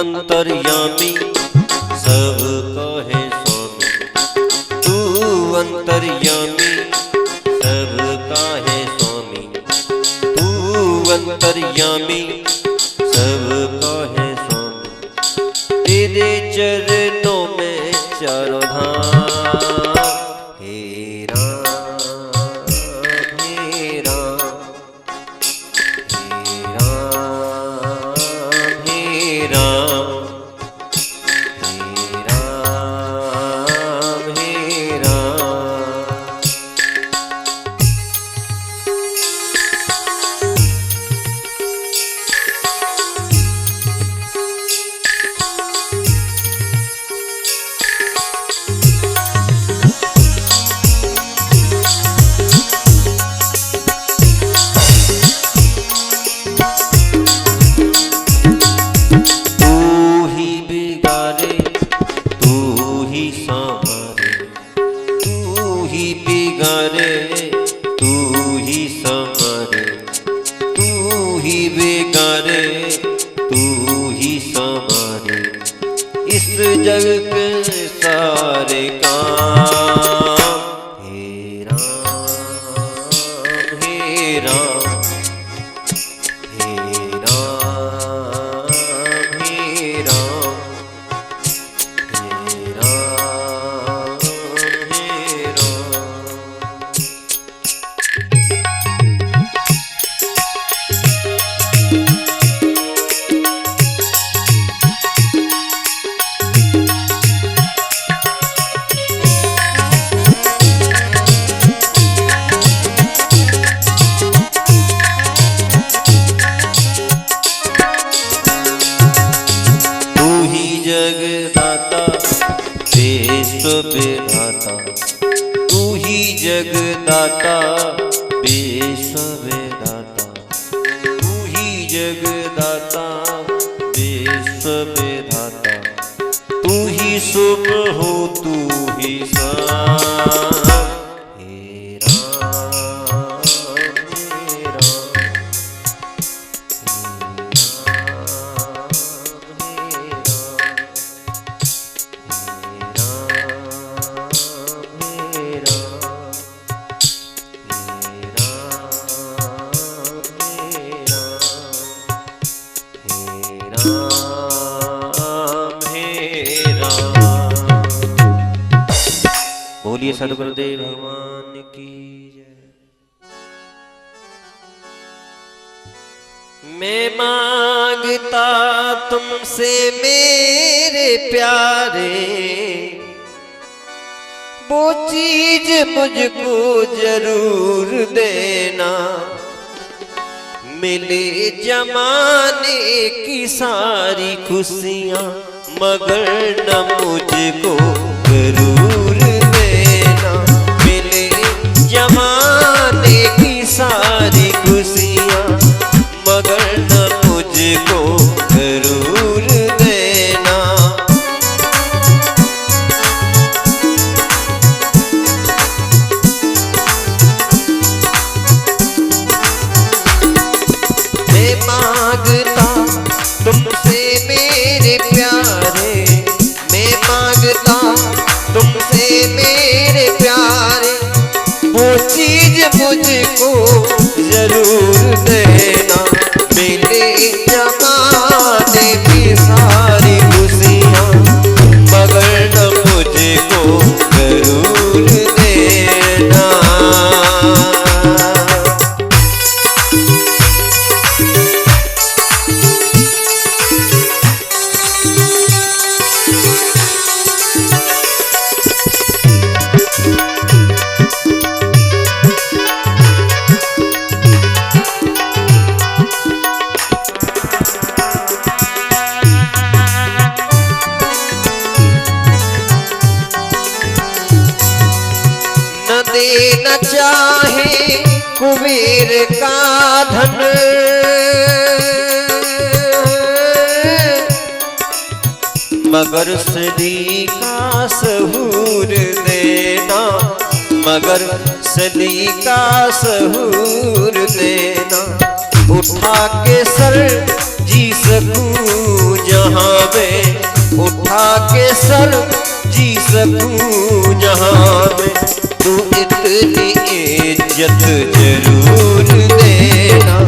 अंतर्यामी सब कहे स्वामी, तू अंतर्यामी सब कहे स्वामी, तू अंतर्यामी सब कहे स्वामी। तेरे चरणों में चारों धाम, हे राम हे राम हे राम हे राम हे राम हे राम। इस जग के सारे काम, हे राम हे राम हे राम हे राम हे राम हे राम। जगदाता विश्व विधाता, तू ही जगदाता विश्व विधाता, तू ही जगदाता विश्व विधाता, तू ही शुभ हो तू ही शाम, हे राम हे राम बोलिए सद्गुरुदेव भगवान की जय। मैं मांगता तुमसे मेरे प्यारे, वो चीज मुझको जरूर देना, मिले जमाने की सारी खुशियां मगर न मुझको जरूर देना, मिले जमाने की सारी खुशियां मगर न मुझको जरूर देना। मैं मांगता तुमसे मेरे प्यारे, मैं मांगता तुमसे मेरे प्यारे, वो चीज मुझको जरूर देना, मिले जमाने की सारी खुशियां मगर न मुझको जरूर देना। देना चाहे कुबेर का धन, मगर सदी का सहूर देना, मगर सदी का सहूर देना। उठा के सर जी सकूं जहां के सर जी सकूं जहां में, तू इतनी इज्जत जरूर देना।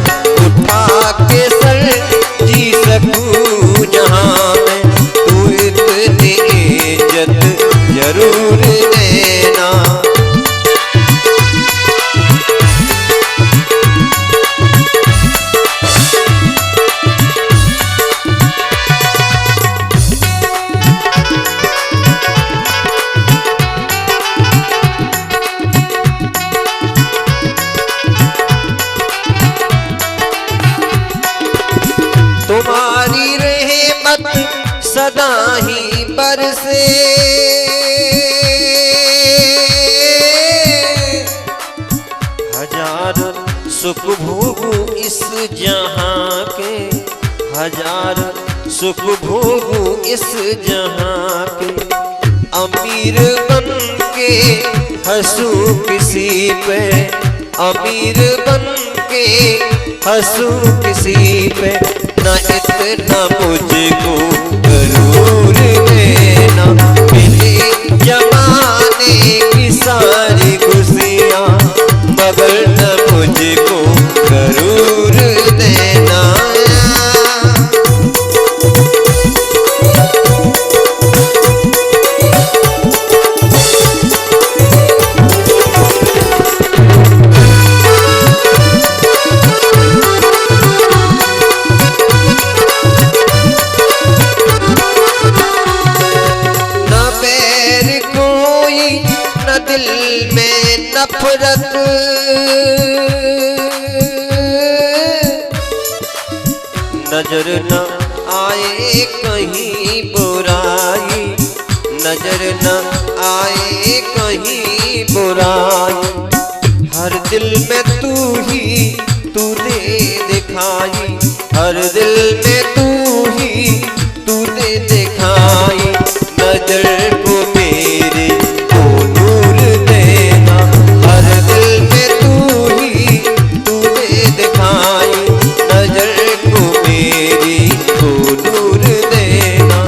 उठा के सर जी सकूं जहां में, तू इतनी इज्जत जरूर देना। तुम्हारी रहमत सदा ही बरसे, हजार सुख भोगू इस जहां के, हजार सुख भोगू इस जहां के। अमीर बन के हंसूं किसी पे, अमीर बन के हंसूं किसी पे, ना इतना मुझको गरूर देना। मिले जमाने की सारी खुशियाँ, मगर न मुझको गरूर देना। दिल में नफरत, नजर न आए कहीं बुराई, नजर न आए कहीं बुराई। हर दिल में तू ही तूने दिखाई, हर दिल में तू ही तूने दिखाई। नजर को मेरे नूर देना, हर दिल में तू ही तूने दिखाई। नजर को मेरी को नूर देना।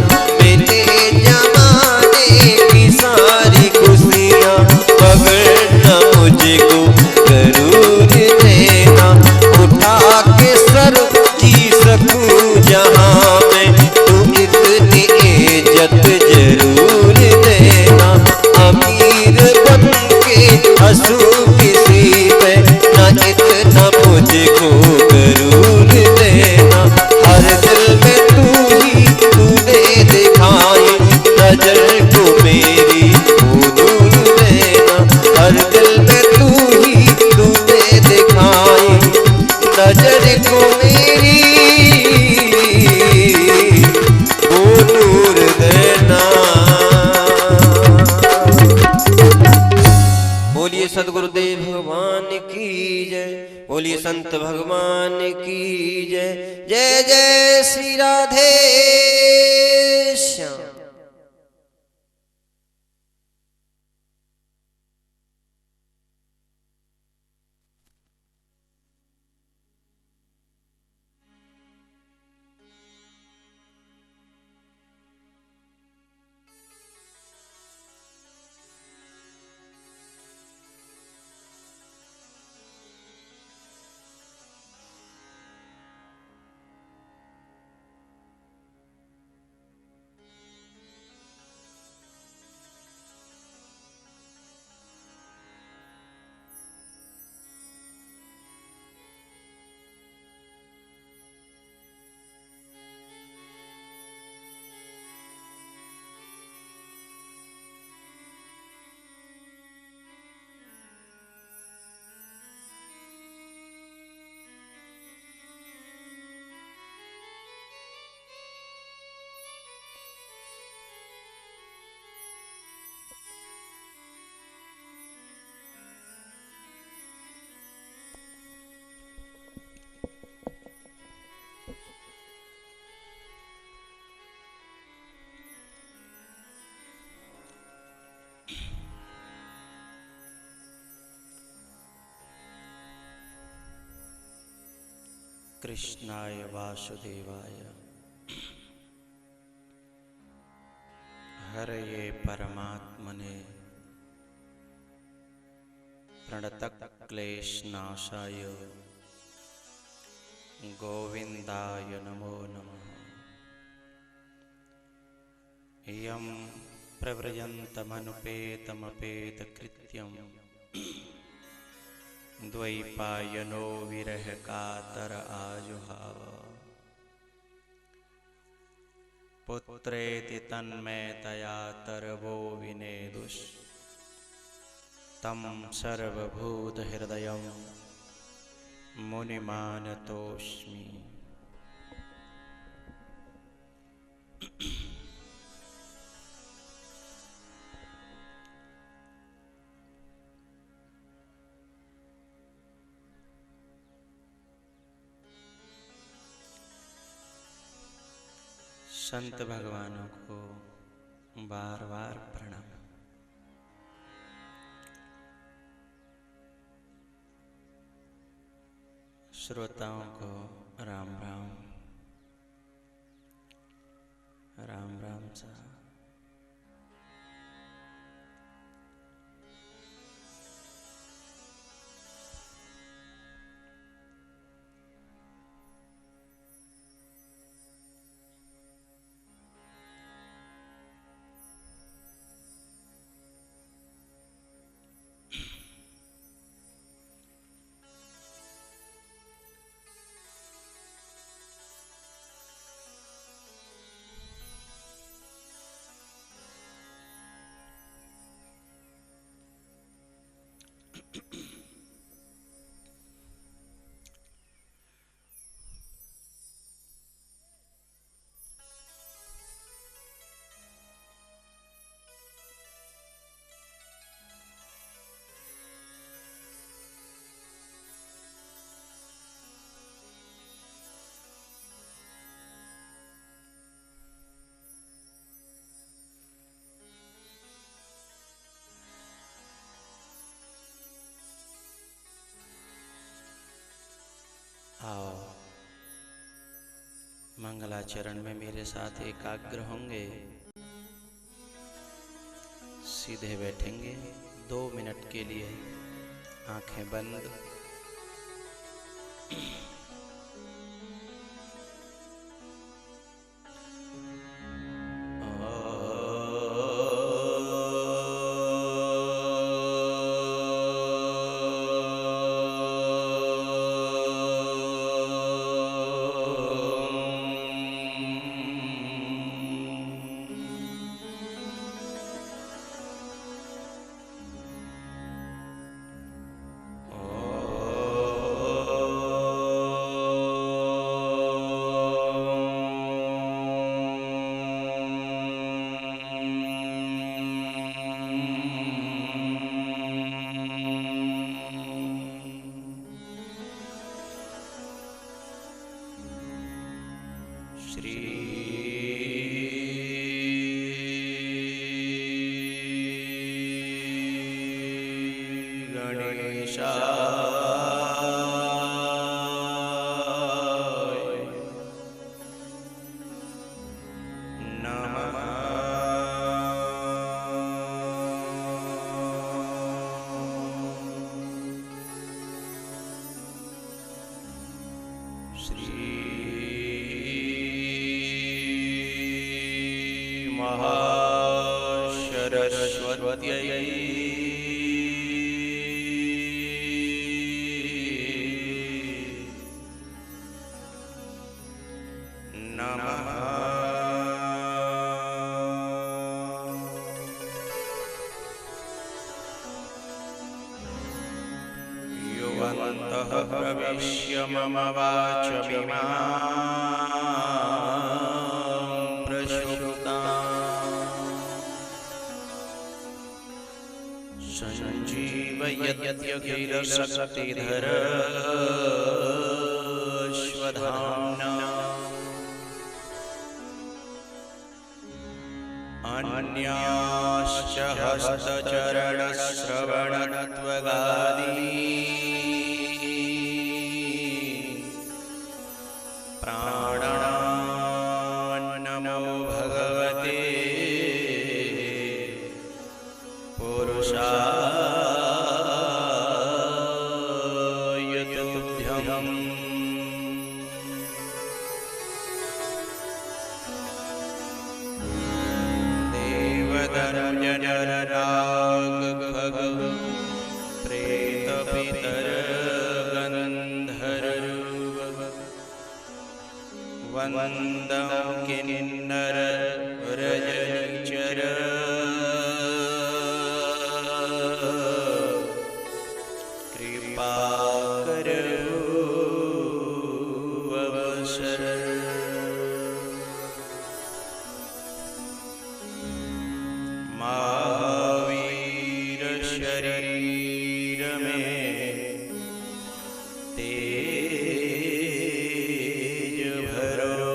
मेरे जमाने की सारी खुशियाँ, मगर न मुझको गरूर देना। उठा के सर जी सकूं जहां में, तू इतनी इज्जत जरूर देना। अमीर बन के हंसूं किसी पे, ना इतना मुझको गरूर देना। हर दिल में तू ही तूने दिखाई, नजर को मेरी नूर देना। हर दिल में तू ही तूने दिखाई, नजर को मेरी नूर देना। बोलिए सदगुरुदेव भगवान की जय, बोलिए संत भगवान की जय। जय जय श्री राधे श्याम। कृष्णाय वासुदेवाय हरये परमात्मने प्रणतक्लेशनाशाय गोविंदाय नमो नमः। यं प्रव्रजन्तमनुपेतमपेतकृत्यं द्वैपायनो विरह कातर आजुहाव। पुत्रेति तन्मयतया तरवो विनेदुस् तं सर्वभूतहृदयं मुनिमानतोऽस्मि। संत भगवानों को बार बार प्रणाम। श्रोताओं को राम राम, राम राम सा। आओ मंगलाचरण में मेरे साथ एकाग्र होंगे, सीधे बैठेंगे 2 मिनट के लिए, आंखें बंद। महासरस्वत्यै नमः। युवन्तः प्रविश्य मम वाचमिमां प्रसुप्ताम् संजीवयत्यखिलशक्तिधरश्वधाम्ना अन्याश्च हस्तचरणश्रवणत्वगादि प्राणान् नमो भगवते गण जन नाग खग प्रेत पितर गंधर्व वंदं किन्नर रजनिचर कृपा करो अवसर महावीर शरीर में तेज भरो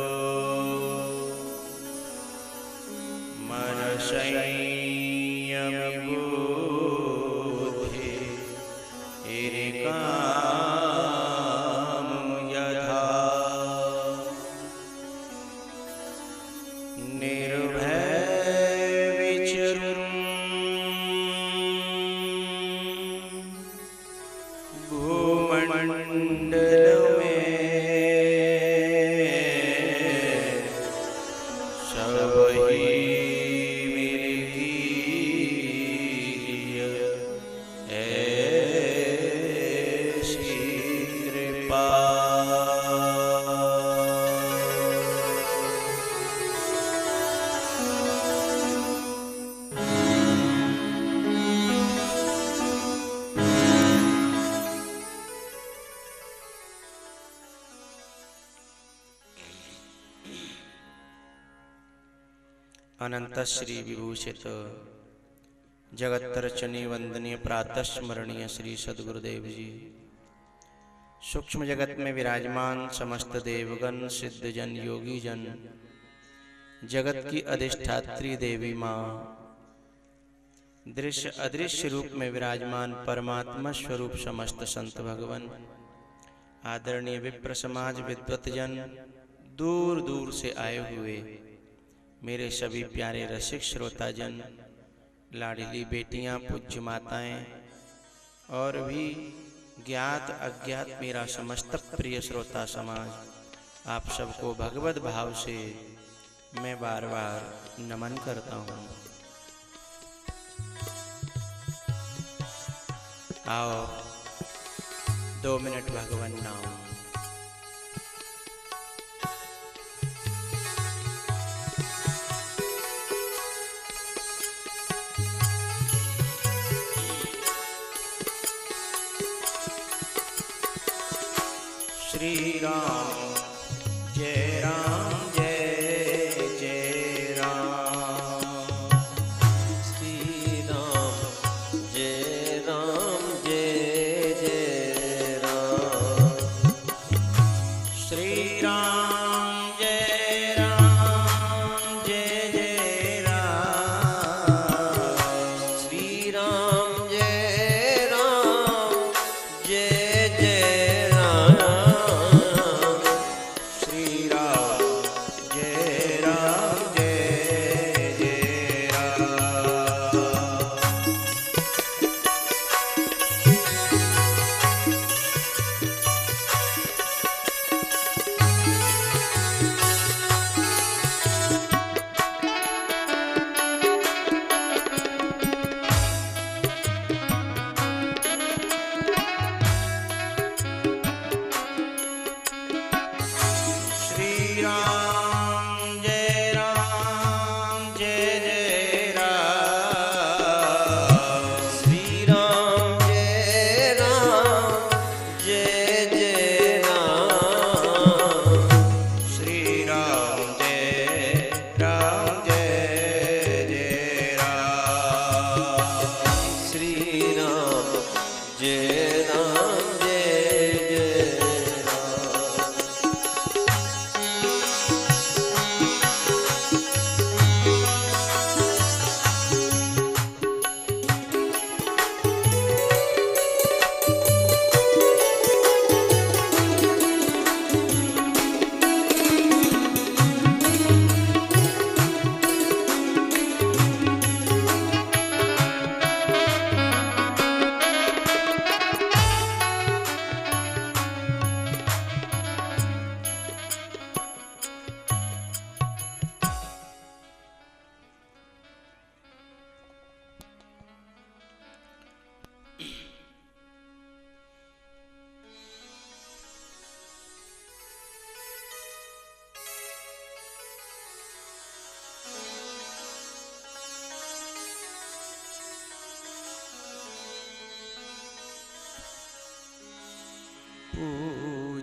मन संयम बुद्धि काम यथा निर्भय विचरुं भूमंडल में सब ही मिलकी ऐसी कृपा अनंत श्री विभूषित जगत्तरचनी वंदनीय प्रातः स्मरणीय श्री सद्गुरुदेव जी, सूक्ष्म जगत में विराजमान समस्त देवगण सिद्धजन योगी जन, जगत की अधिष्ठात्री देवी माँ, दृश्य अदृश्य रूप में विराजमान परमात्मा स्वरूप समस्त संत भगवान, आदरणीय विप्र समाज विद्वतजन, दूर दूर से आए हुए मेरे सभी प्यारे रसिक श्रोताजन, लाडली बेटियां, पूज्य माताएं और भी ज्ञात अज्ञात मेरा समस्त प्रिय श्रोता समाज, आप सबको भगवत भाव से मैं बार बार नमन करता हूँ। आओ 2 मिनट भगवान नाम। श्री राम जय राम जय जय राम, श्री राम जय राम जय जय राम, श्री राम जय राम जय जय राम, श्री राम जय राम जय जय राम,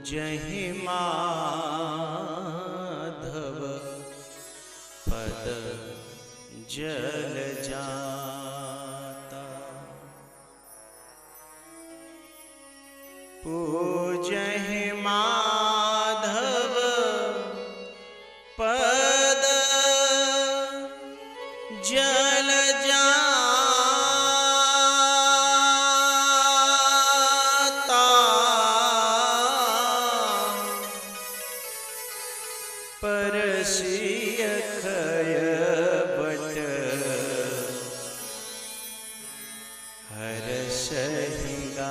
पूजहि माधव पद जल जाता। पूजहि माधव पद जल जाता। परसिय खय बट हरषहि गाता।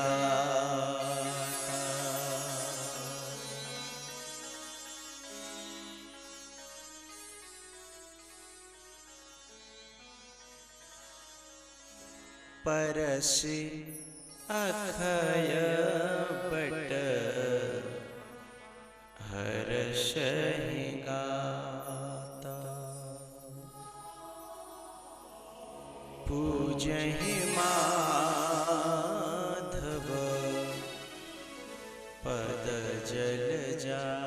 परसि अखय बट हर्षहि गाता। पूजहि माधव पद जल जाता।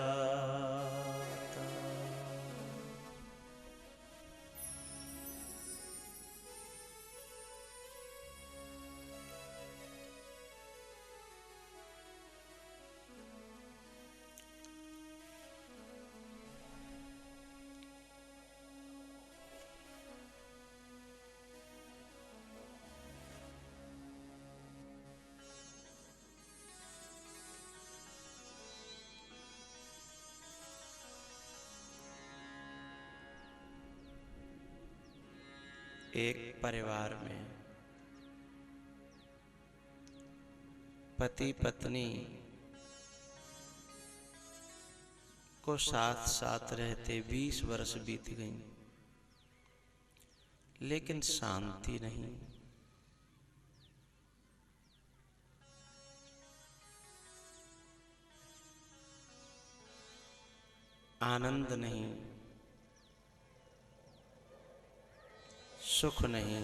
एक परिवार में पति पत्नी को साथ साथ रहते 20 वर्ष बीत गई, लेकिन शांति नहीं। आनंद नहीं, सुख नहीं।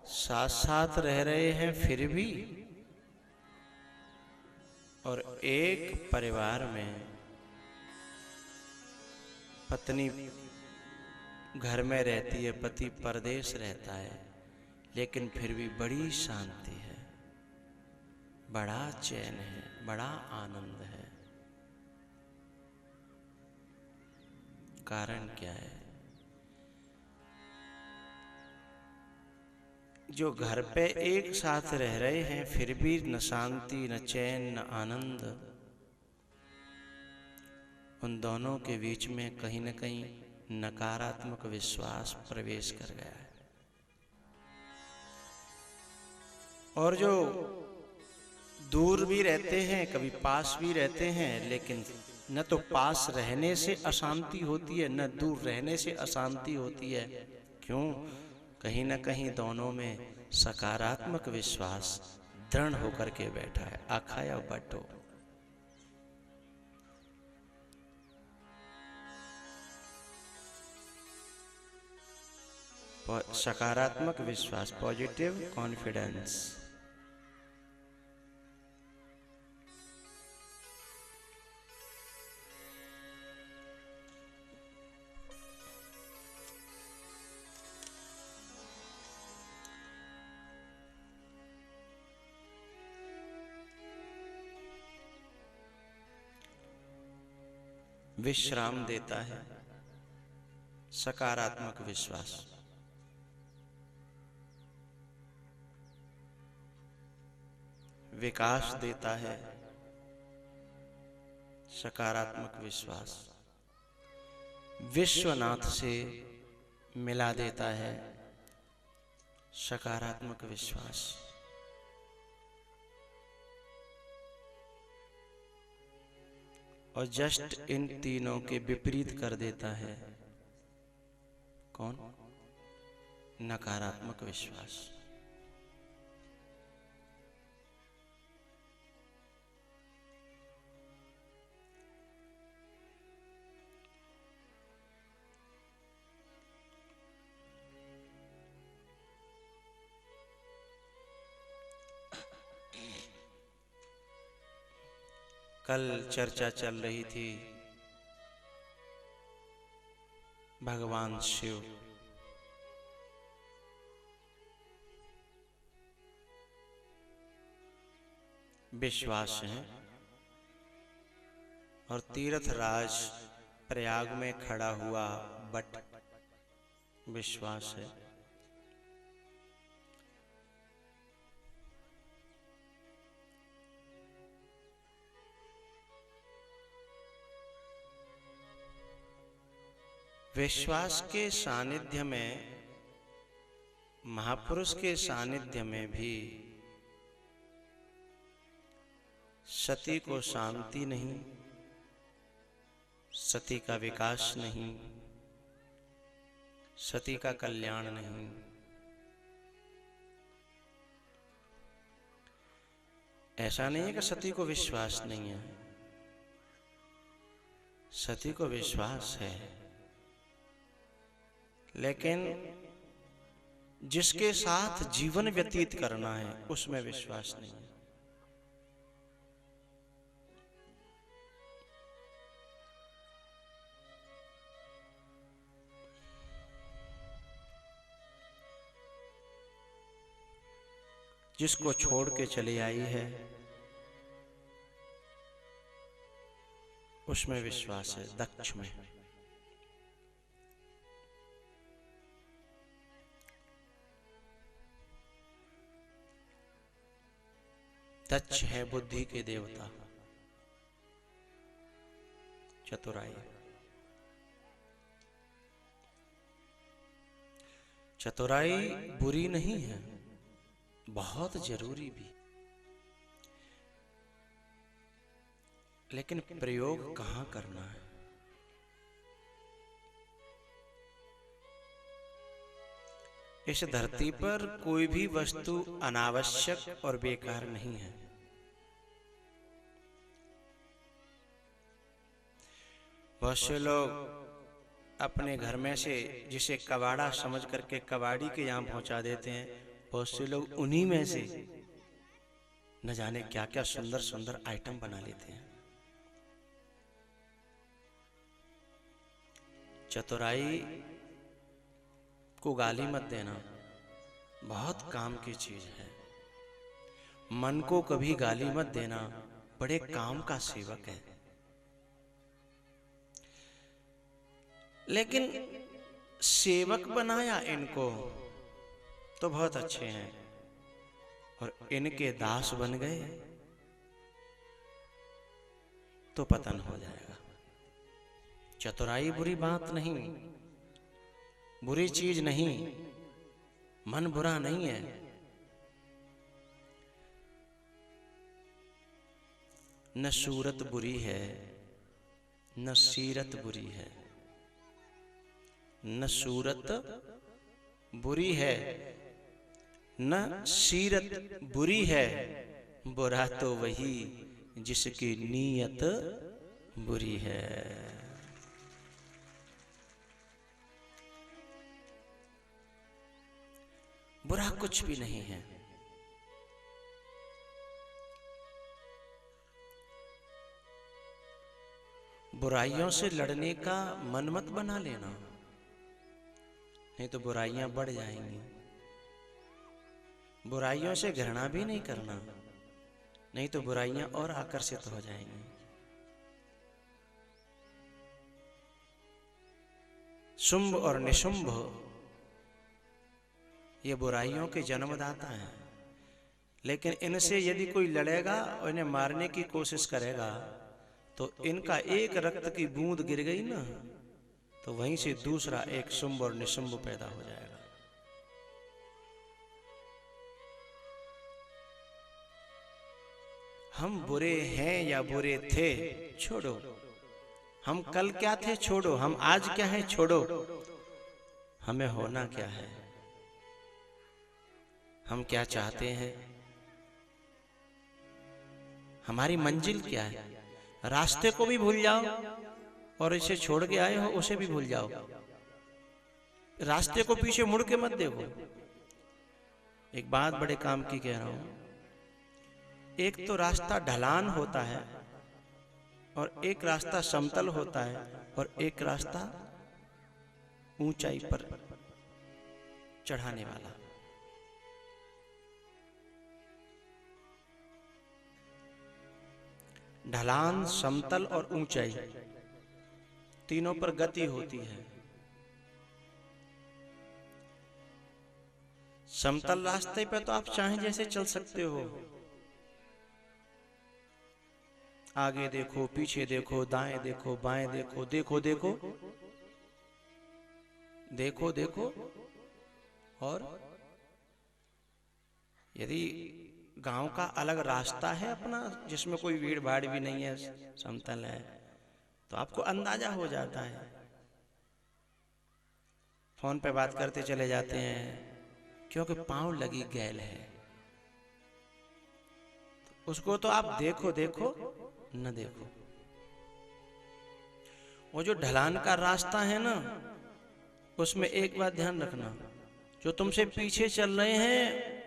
साथ साथ रह रहे हैं फिर भी, और एक परिवार में पत्नी घर में रहती है, पति परदेश रहता है, लेकिन फिर भी बड़ी शांति है, बड़ा चैन है, बड़ा आनंद है। कारण क्या है? जो घर पे एक साथ रह रहे हैं फिर भी न शांति, न चैन, न आनंद, उन दोनों के बीच में कहीं न कहीं नकारात्मक विश्वास प्रवेश कर गया है। और जो दूर भी रहते हैं, कभी पास भी रहते हैं, लेकिन न तो पास रहने से अशांति होती है, न दूर रहने से अशांति होती है। क्यों? कहीं न कहीं दोनों में सकारात्मक विश्वास दृढ़ होकर के बैठा है। अखाया बटो। सकारात्मक विश्वास, पॉजिटिव कॉन्फिडेंस। विश्राम देता है सकारात्मक विश्वास। विकास देता है सकारात्मक विश्वास। विश्वनाथ से मिला देता है सकारात्मक विश्वास। और जस्ट इन तीनों के विपरीत कर देता है कौन? नकारात्मक विश्वास। कल चर्चा चल रही थी भगवान शिव, विश्वास है, और तीर्थराज प्रयाग में खड़ा हुआ बट विश्वास है। विश्वास के सानिध्य में, महापुरुष के सानिध्य में भी सती को शांति नहीं, सती का विकास नहीं, सती का कल्याण नहीं। ऐसा नहीं है कि सती को विश्वास नहीं है, सती को विश्वास है, लेकिन जिसके साथ जीवन व्यतीत करना है उसमें विश्वास नहीं है। जिसको छोड़ के चली आई है उसमें विश्वास है, दक्ष में। दक्ष है बुद्धि के देवता, चतुराई। चतुराई बुरी नहीं है, बहुत जरूरी भी, लेकिन प्रयोग कहां करना है। इस धरती पर कोई भी वस्तु अनावश्यक और बेकार नहीं है। बहुत से लोग अपने घर में से जिसे कबाड़ा समझ करके कबाड़ी के यहां पहुंचा देते हैं, बहुत से लोग उन्हीं में से न जाने क्या क्या सुंदर सुंदर आइटम बना लेते हैं। चतुराई को गाली मत देना, बहुत काम की चीज है। मन को कभी गाली मत देना, बड़े काम का सेवक है। लेकिन सेवक बनाया इनको तो बहुत अच्छे हैं, और इनके दास बन गए तो पतन हो जाएगा। चतुराई बुरी बात नहीं, बुरी चीज नहीं, मन बुरा नहीं है। न सूरत बुरी है, न सीरत बुरी है। न सूरत बुरी है, न सीरत बुरी है, बुरा तो वही जिसकी नीयत बुरी है। बुरा कुछ भी नहीं है। बुराइयों से लड़ने का मन मत बना लेना, नहीं तो बुराइयां बढ़ जाएंगी। बुराइयों से घृणा भी नहीं करना, नहीं तो बुराइयां और आकर्षित हो जाएंगी। शुंभ और निशुंभ ये बुराइयों के जन्मदाता हैं, लेकिन इनसे यदि कोई लड़ेगा और इन्हें मारने की कोशिश करेगा तो इनका एक रक्त की बूंद गिर गई ना, तो वहीं से दूसरा एक शुंभ और निशुंभ पैदा हो जाएगा। हम बुरे हैं या बुरे थे छोड़ो, हम कल क्या थे छोड़ो, हम आज क्या है छोड़ो, हमें होना क्या है, हम क्या चाहते हैं, हमारी मंजिल क्या है। रास्ते को भी भूल जाओ और इसे छोड़ के आए हो उसे भी भूल जाओ। रास्ते को पीछे मुड़ के मत देखो। एक बात बड़े काम की कह रहा हूं, एक तो रास्ता ढलान होता है और एक रास्ता समतल होता है और एक रास्ता ऊंचाई पर चढ़ाने वाला। ढलान, समतल और ऊंचाई तीनों पर गति होती है। समतल रास्ते पे तो आप चाहे जैसे चल सकते हो, आगे देखो, पीछे देखो, दाएं देखो, बाएं देखो, देखो देखो देखो देखो। और यदि गांव का अलग रास्ता है अपना, जिसमें कोई भीड़ भाड़ भी नहीं है, समतल है, तो आपको अंदाजा हो जाता है। फोन पे बात करते चले जाते हैं क्योंकि पांव लगी गैल है। उसको तो आप देखो देखो न देखो। वो जो ढलान का रास्ता है ना, उसमें एक बात ध्यान रखना, जो तुमसे पीछे चल रहे हैं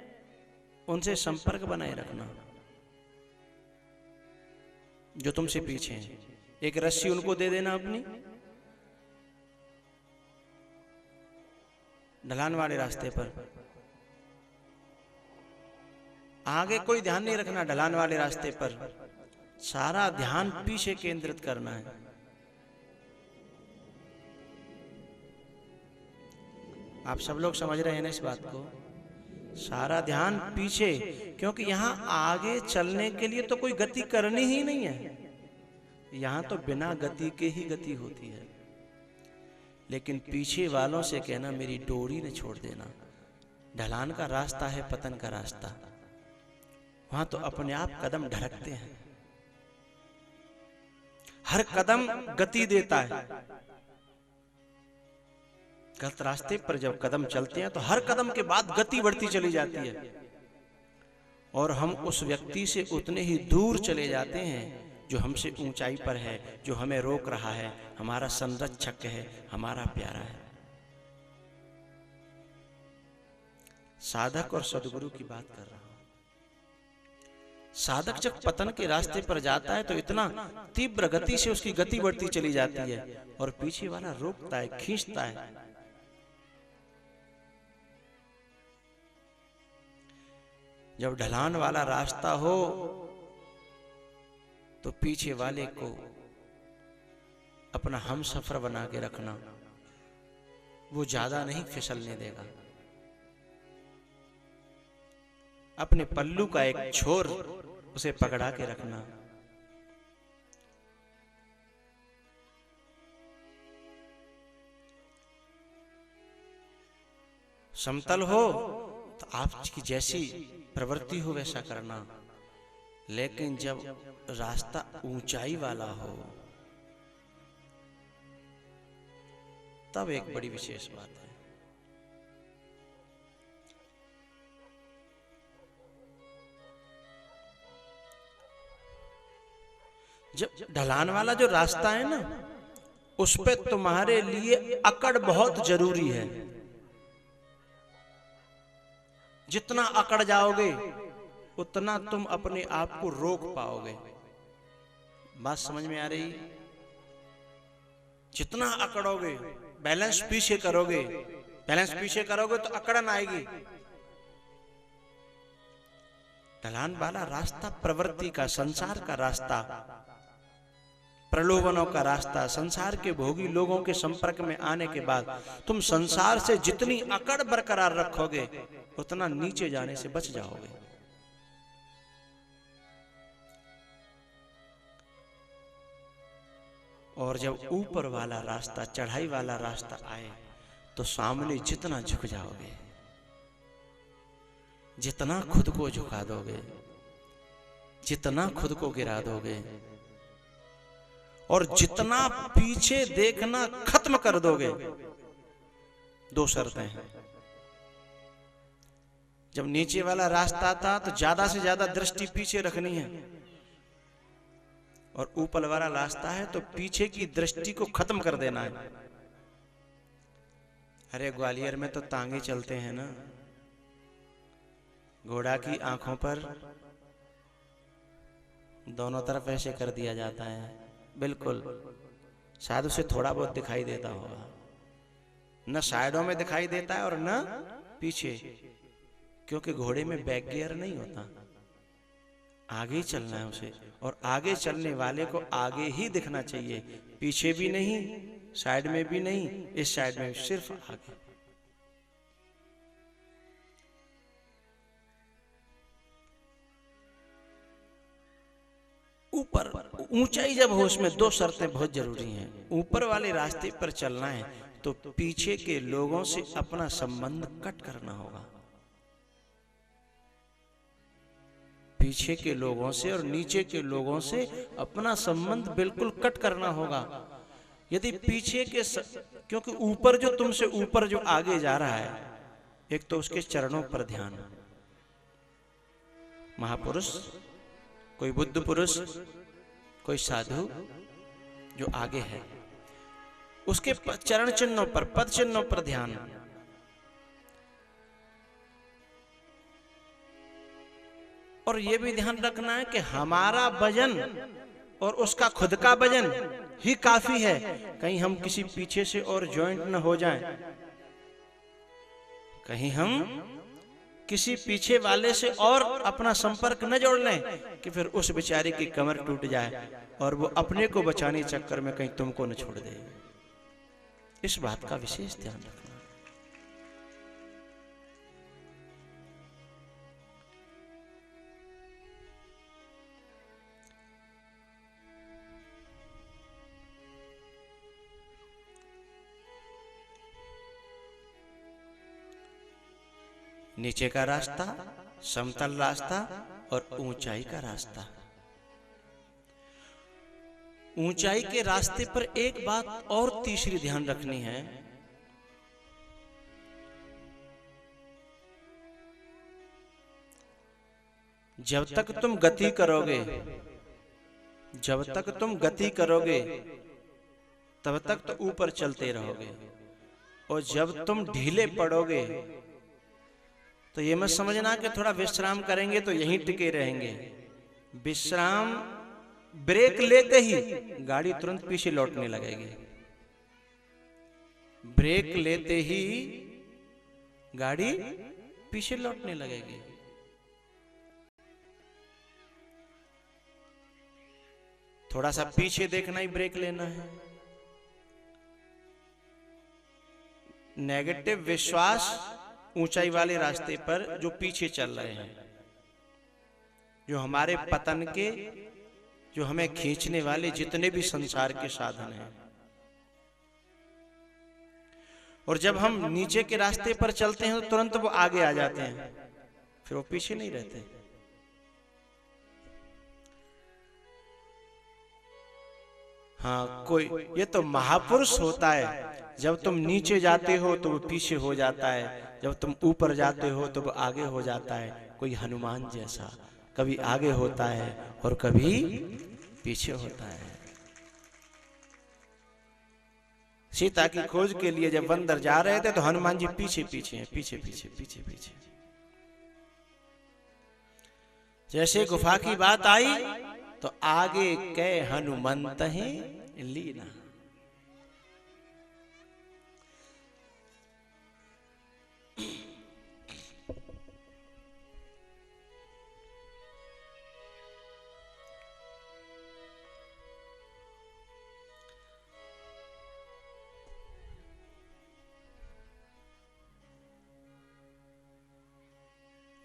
उनसे संपर्क बनाए रखना। जो तुमसे पीछे हैं, एक रस्सी उनको दे देना अपनी। ढलान वाले रास्ते पर आगे कोई ध्यान नहीं रखना। ढलान वाले रास्ते पर सारा ध्यान पीछे केंद्रित करना है। आप सब लोग समझ रहे हैं ना इस बात को? सारा ध्यान पीछे, क्योंकि यहां आगे चलने के लिए तो कोई गति करनी ही नहीं है। यहां तो बिना गति के ही गति होती है। लेकिन पीछे वालों से कहना मेरी डोरी न छोड़ देना। ढलान का रास्ता है पतन का रास्ता, वहां तो अपने आप कदम ढरकते हैं। हर कदम गति देता है। गलत रास्ते पर जब कदम चलते हैं तो हर कदम के बाद गति बढ़ती चली जाती है, और हम उस व्यक्ति से उतने ही दूर चले जाते हैं जो हमसे ऊंचाई पर है, जो हमें रोक रहा है, हमारा संरक्षक है, हमारा प्यारा है। साधक और सद्गुरु की बात कर रहा हूं। साधक जब पतन के रास्ते पर जाता है तो इतना तीव्र गति से उसकी गति बढ़ती चली जाती है, और पीछे वाला रोकता है, खींचता है। जब ढलान वाला रास्ता हो तो पीछे वाले को अपना हम सफर बना के रखना, वो ज्यादा नहीं फिसलने देगा। अपने पल्लू का एक छोर उसे पकड़ा के रखना। समतल हो तो आपकी जैसी प्रवृत्ति हो वैसा करना, लेकिन जब रास्ता ऊंचाई वाला हो तब एक बड़ी विशेष बात है। जब ढलान वाला जो रास्ता है ना, उस पे तुम्हारे लिए अकड़ बहुत जरूरी है। जितना अकड़ जाओगे उतना तुम अपने आप को रोक पाओगे। बात समझ में आ रही? जितना अकड़ोगे, बैलेंस पीछे करोगे, बैलेंस पीछे करोगे तो अकड़न आएगी। ढलान वाला रास्ता प्रवृत्ति का, संसार का रास्ता, प्रलोभनों का रास्ता, संसार के भोगी लोगों के संपर्क में आने के बाद तुम संसार से जितनी अकड़ बरकरार रखोगे उतना नीचे जाने से बच जाओगे। और जब ऊपर वाला रास्ता, चढ़ाई वाला रास्ता आए तो सामने जितना झुक जाओगे, जितना खुद को झुका दोगे, जितना खुद को गिरा दोगे, और जितना पीछे देखना खत्म कर दोगे, दो शर्तें हैं। जब नीचे वाला रास्ता था तो ज्यादा से ज्यादा दृष्टि पीछे रखनी है, और ऊपर वाला रास्ता है तो पीछे की दृष्टि को खत्म कर देना है। अरे ग्वालियर में तो तांगे चलते हैं ना, घोड़ा की आंखों पर दोनों तरफ ऐसे कर दिया जाता है, बिल्कुल शायद उसे थोड़ा बहुत दिखाई देता होगा, न साइडों में दिखाई देता है और न पीछे, क्योंकि घोड़े में बैक गियर नहीं होता, आगे ही चलना है उसे, और आगे चलने वाले को आगे ही दिखना चाहिए, पीछे भी नहीं, साइड में भी नहीं, इस साइड में सिर्फ आगे। ऊपर ऊंचाई जब हो उसमें दो शर्तें बहुत जरूरी हैं। ऊपर वाले रास्ते पर चलना है तो पीछे के लोगों से अपना संबंध कट करना होगा, पीछे के लोगों से और नीचे के लोगों से अपना संबंध बिल्कुल कट करना होगा। यदि पीछे के क्योंकि ऊपर जो तुमसे ऊपर जो आगे जा रहा है, एक तो उसके चरणों पर ध्यान, महापुरुष, कोई बुद्ध पुरुष, कोई साधु जो आगे है, उसके चरण चिन्हों पर, पद चिन्हों पर ध्यान। और यह भी ध्यान रखना है कि हमारा वजन और उसका खुद का वजन ही काफी है, कहीं हम किसी पीछे से और ज्वाइंट न हो जाएं, कहीं हम किसी पीछे वाले से और अपना संपर्क न जोड़ लें कि फिर उस बेचारे की कमर टूट जाए और वो अपने को बचाने चक्कर में कहीं तुमको न छोड़ दे। इस बात का विशेष ध्यान रखना। नीचे का रास्ता, समतल रास्ता और ऊंचाई का रास्ता। ऊंचाई के रास्ते पर एक बात और तीसरी ध्यान रखनी है, जब तक तुम गति करोगे, जब तक तुम गति करोगे तब तक तो ऊपर चलते रहोगे, और जब तुम ढीले पड़ोगे तो ये मत समझना कि थोड़ा विश्राम करेंगे तो यहीं टिके रहेंगे। विश्राम ब्रेक लेते ही गाड़ी तुरंत पीछे लौटने लगेगी, ब्रेक लेते ही गाड़ी पीछे लौटने लगेगी। थोड़ा सा पीछे देखना ही ब्रेक लेना है। नेगेटिव विश्वास ऊंचाई वाले रास्ते पर जो पीछे चल रहे हैं, जो हमारे पतन के, जो हमें खींचने वाले जितने भी संसार के साधन हैं, और जब हम नीचे के रास्ते पर चलते हैं तो तुरंत वो आगे आ जाते हैं, फिर वो पीछे नहीं रहते। हाँ, कोई ये तो महापुरुष होता है, जब तुम नीचे जाते हो तो वो पीछे हो जाता है, जब तुम ऊपर जाते हो तो वो आगे हो जाता है। कोई हनुमान जैसा कभी आगे होता है और कभी पीछे होता है। सीता की खोज के लिए जब बंदर जा रहे थे तो हनुमान जी पीछे पीछे हैं, पीछे पीछे पीछे पीछे। जैसे गुफा की बात आई तो आगे कै हनुमंत हैं लीना।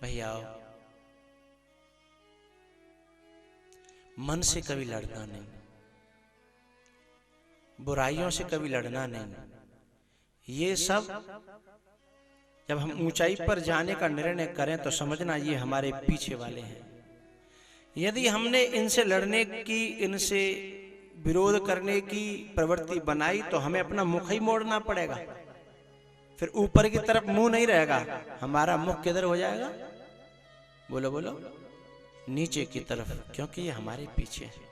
भैया मन से कभी लड़ना नहीं, बुराइयों से कभी लड़ना नहीं। ये सब जब हम ऊंचाई पर जाने का निर्णय करें तो समझना ये हमारे पीछे वाले हैं। यदि हमने इनसे लड़ने की, इनसे विरोध करने की प्रवृत्ति बनाई तो हमें अपना मुख ही मोड़ना पड़ेगा, फिर ऊपर की तरफ मुंह नहीं रहेगा। हमारा मुख किधर हो जाएगा? बोलो बोलो, नीचे की तरफ, क्योंकि ये हमारे पीछे है।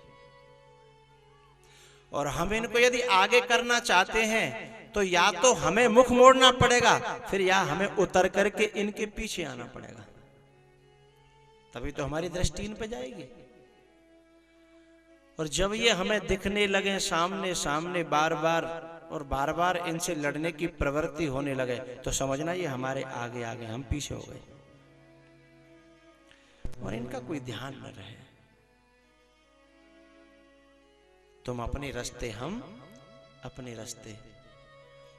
और हम इनको यदि आगे करना चाहते हैं तो या तो हमें मुख मोड़ना पड़ेगा, फिर या हमें उतर करके इनके पीछे आना पड़ेगा, तभी तो हमारी दृष्टि इन पे जाएगी। और जब ये हमें दिखने लगे सामने सामने बार बार और बार बार इनसे लड़ने की प्रवृत्ति होने लगे तो समझना ये हमारे आगे आगे, हम पीछे हो गए और इनका कोई ध्यान न रहे। तुम अपने रास्ते, हम अपने रास्ते,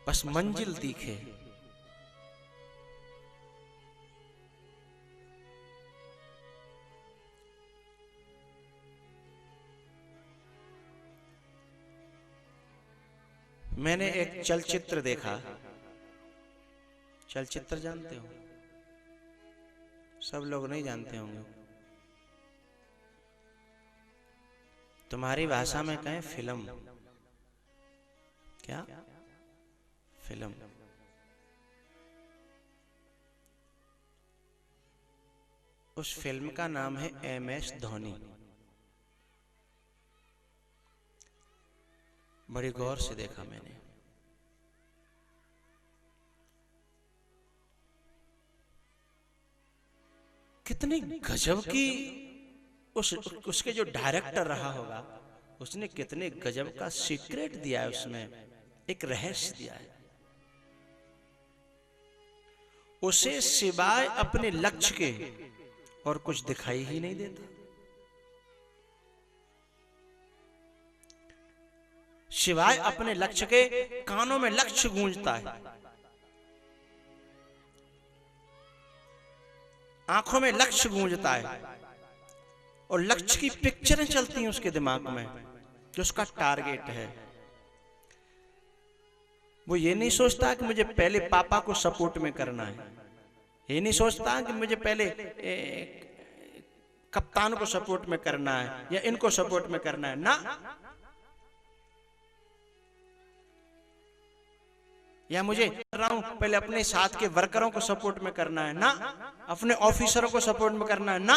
बस मंजिल दिखे। मैंने एक चलचित्र देखा, चलचित्र जानते हो? सब लोग नहीं जानते होंगे। तुम्हारी भाषा में कहें फिल्म, क्या? फिल्म। उस फिल्म का नाम है MS धोनी। बड़ी गौर से देखा मैंने। कितनी गजब की उसके जो डायरेक्टर रहा होगा, उसने कितने गजब का सीक्रेट दिया है, उसमें एक रहस्य दिया है। उसे सिवाय अपने लक्ष्य के और कुछ दिखाई ही नहीं देता। सिवाय अपने लक्ष्य के कानों में लक्ष्य गूंजता है, आंखों में लक्ष्य गूंजता है और लक्ष्य की पिक्चरें चलती हैं उसके दिमाग में जो उसका टारगेट है। वो ये नहीं सोचता कि मुझे पहले पापा को सपोर्ट में करना है, ये नहीं सोचता कि मुझे पहले कप्तान को सपोर्ट में करना है या इनको सपोर्ट में करना है ना, या मुझे कर रहा हूं पहले अपने साथ के वर्करों को सपोर्ट में करना है ना, अपने ऑफिसरों को सपोर्ट में करना है ना,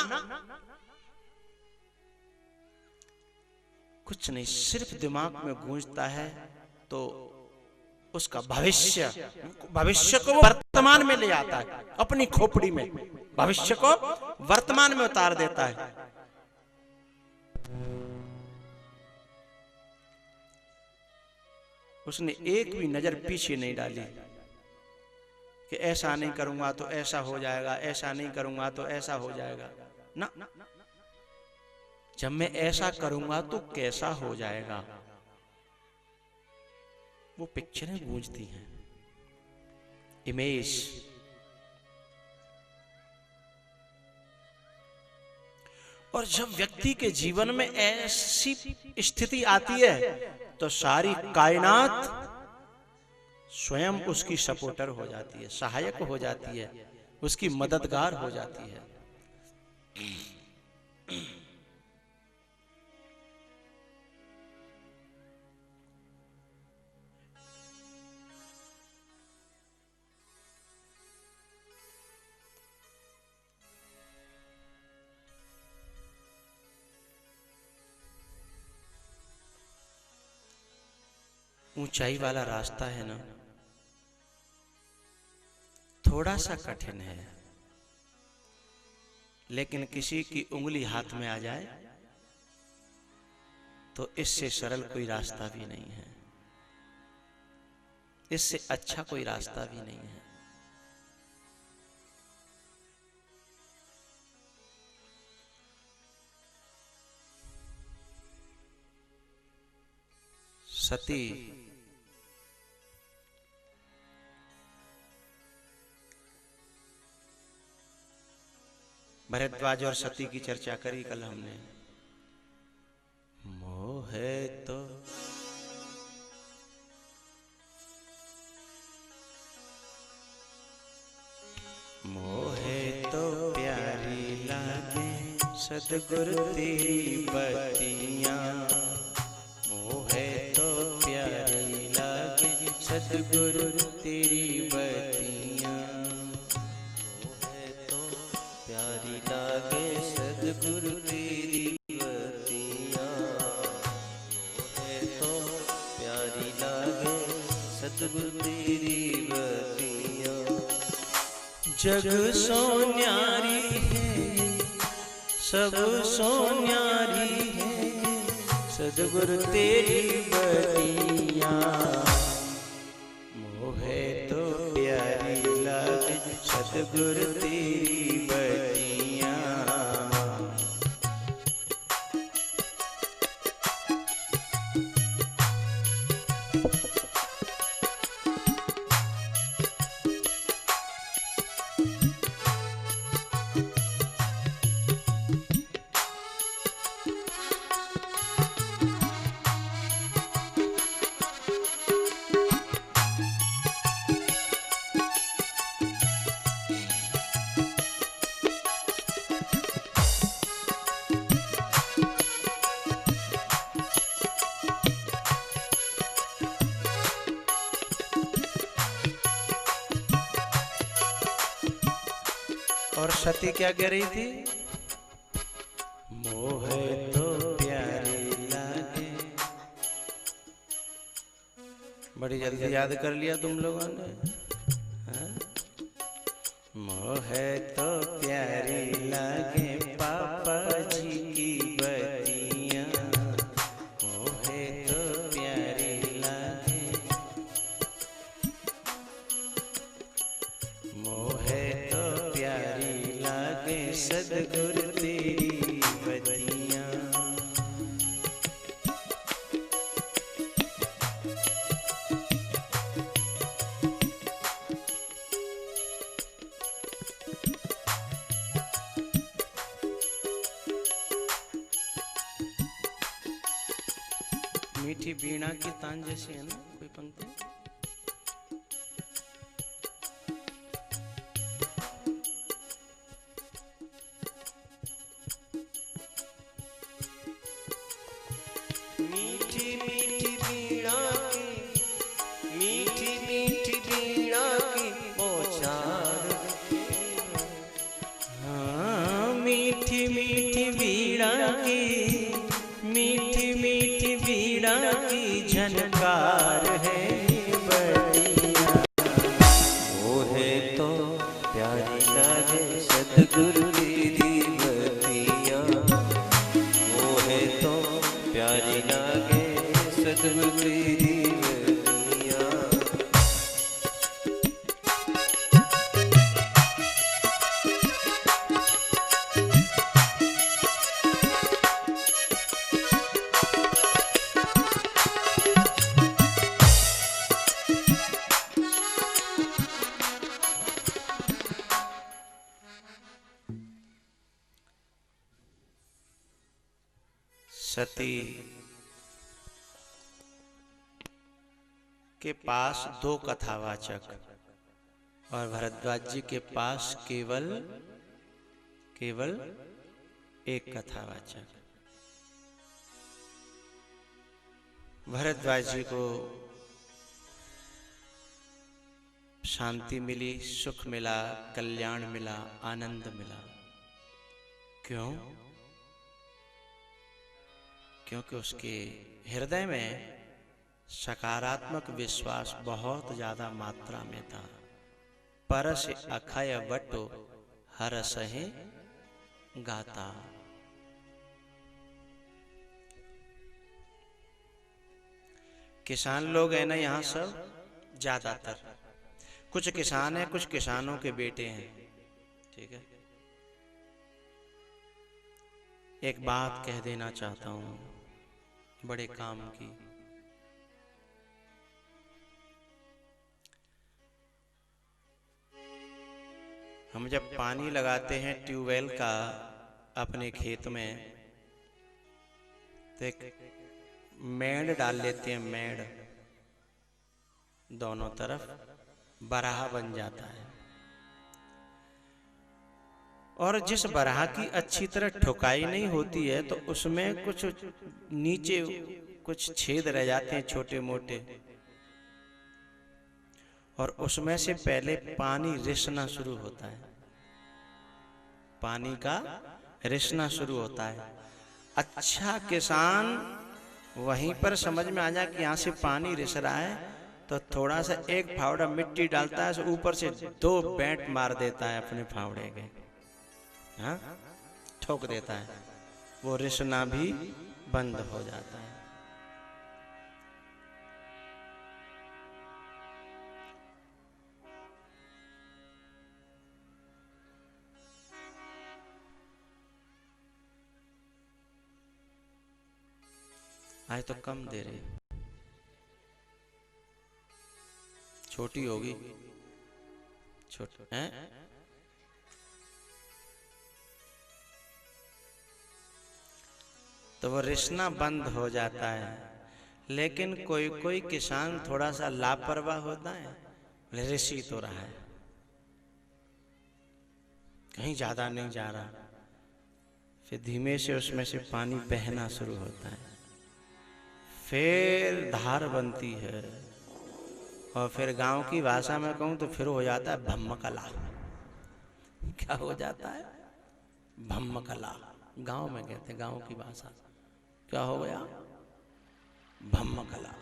कुछ नहीं, सिर्फ दिमाग में गूंजता है। तो उसका भविष्य को वर्तमान में ले आता है, अपनी खोपड़ी में भविष्य को वर्तमान में उतार देता है। उसने एक भी नजर पीछे नहीं डाली कि ऐसा नहीं करूंगा तो ऐसा हो जाएगा, ऐसा नहीं करूंगा तो ऐसा हो जाएगा ना, जब मैं ऐसा करूंगा तो कैसा हो जाएगा, वो पिक्चरें गूंजती हैं, इमेज। और जब व्यक्ति के जीवन में ऐसी स्थिति आती है तो सारी कायनात स्वयं उसकी सपोर्टर हो जाती है, सहायक हो जाती है, उसकी मददगार हो जाती है। ऊंचाई वाला रास्ता है ना, थोड़ा सा कठिन है, लेकिन किसी की उंगली हाथ में आ जाए तो इससे सरल कोई रास्ता भी नहीं है, इससे अच्छा कोई रास्ता भी नहीं है। सती भरद्वाज और सती की चर्चा करी कल हमने। मोह है तो मोह है तो प्यारी लागे सतगुरु तेरी बतियां, मोह है तो प्यारी लागे सतगुरु तेरी बतियां, मोह है तो प्यारी लागे सतगुरु तेरी बतियां, मोह है तो प्यारी लागे सतगुरु तेरी बतियां। जग सो न्यारी है सब सो न्यारी है, सदगुरु तेरी बतिया मोहे तो प्यारी लागे, सदगुरु तेरी बतिया। और सती क्या कह रही थी? मोहे तो प्यारी लागे। बड़ी जल्दी याद कर लिया तुम लोगों ने, हाँ? मोहे तो प्यारी लागे पापा जी की बतिया, मोहे तो प्यारी लागे, मोहे तो प्यारी लागे सदगुरु तेरी बतिया। मीठी वीणा की तान जैसी है ना कोई पंक्ति। मीठी मीठी वीणा की, मीठी मीठी वीणा की बौछार। हाँ, मीठी मीठी वीणा की, मीठी मीठी वीणा की झनकार है ये बतिया। मोहे तो प्यारी लागे सदगुरु तेरी बतिया, मोहे तो प्यारी लागे सदगुरु तेरी बतिया। सती के पास दो कथावाचक और भरद्वाज जी के पास केवल एक कथावाचक। भरद्वाज जी को शांति मिली, सुख मिला, कल्याण मिला, आनंद मिला। क्यों? क्योंकि उसके हृदय में सकारात्मक विश्वास बहुत ज्यादा मात्रा में था। परस अखय वटो हरस है गाता। किसान लोग है ना यहाँ सब, ज्यादातर कुछ किसान हैं, कुछ किसानों के बेटे हैं, ठीक है। एक बात कह देना चाहता हूं, बड़े काम की। हम जब पानी लगाते हैं ट्यूबवेल का अपने खेत में, तो एक मेड़ डाल लेते हैं, मेड़ दोनों तरफ बराहा बन जाता है। और जिस बराह की अच्छी तरह ठुकाई नहीं होती है तो उसमें कुछ नीचे कुछ छेद रह जाते हैं छोटे मोटे, और उसमें से पहले पानी रिसना शुरू होता है, पानी का रिसना शुरू होता है। अच्छा किसान वहीं पर समझ में आ जाए कि यहाँ से पानी रिस रहा है, तो थोड़ा सा एक फावड़ा मिट्टी डालता है, ऊपर से 2 बेंट मार देता है अपने फावड़े के, हाँ ठोक देता है, वो रिसना भी बंद हो जाता है। आज तो कम दे रहे, छोटी होगी, छोटी हैं। तो वो रिश्ना बंद हो जाता है। लेकिन कोई कोई किसान थोड़ा सा लापरवाह होता है, रिसी तो रहा है, कहीं ज्यादा नहीं जा रहा, फिर धीमे से उसमें से पानी बहना शुरू होता है, फिर धार बनती है, और फिर गांव की भाषा में कहूं तो फिर हो जाता है भम्मकला। क्या हो जाता है? भम्मकला। गांव में कहते हैं, गांव की भाषा। क्या हो गया? भम्मकला।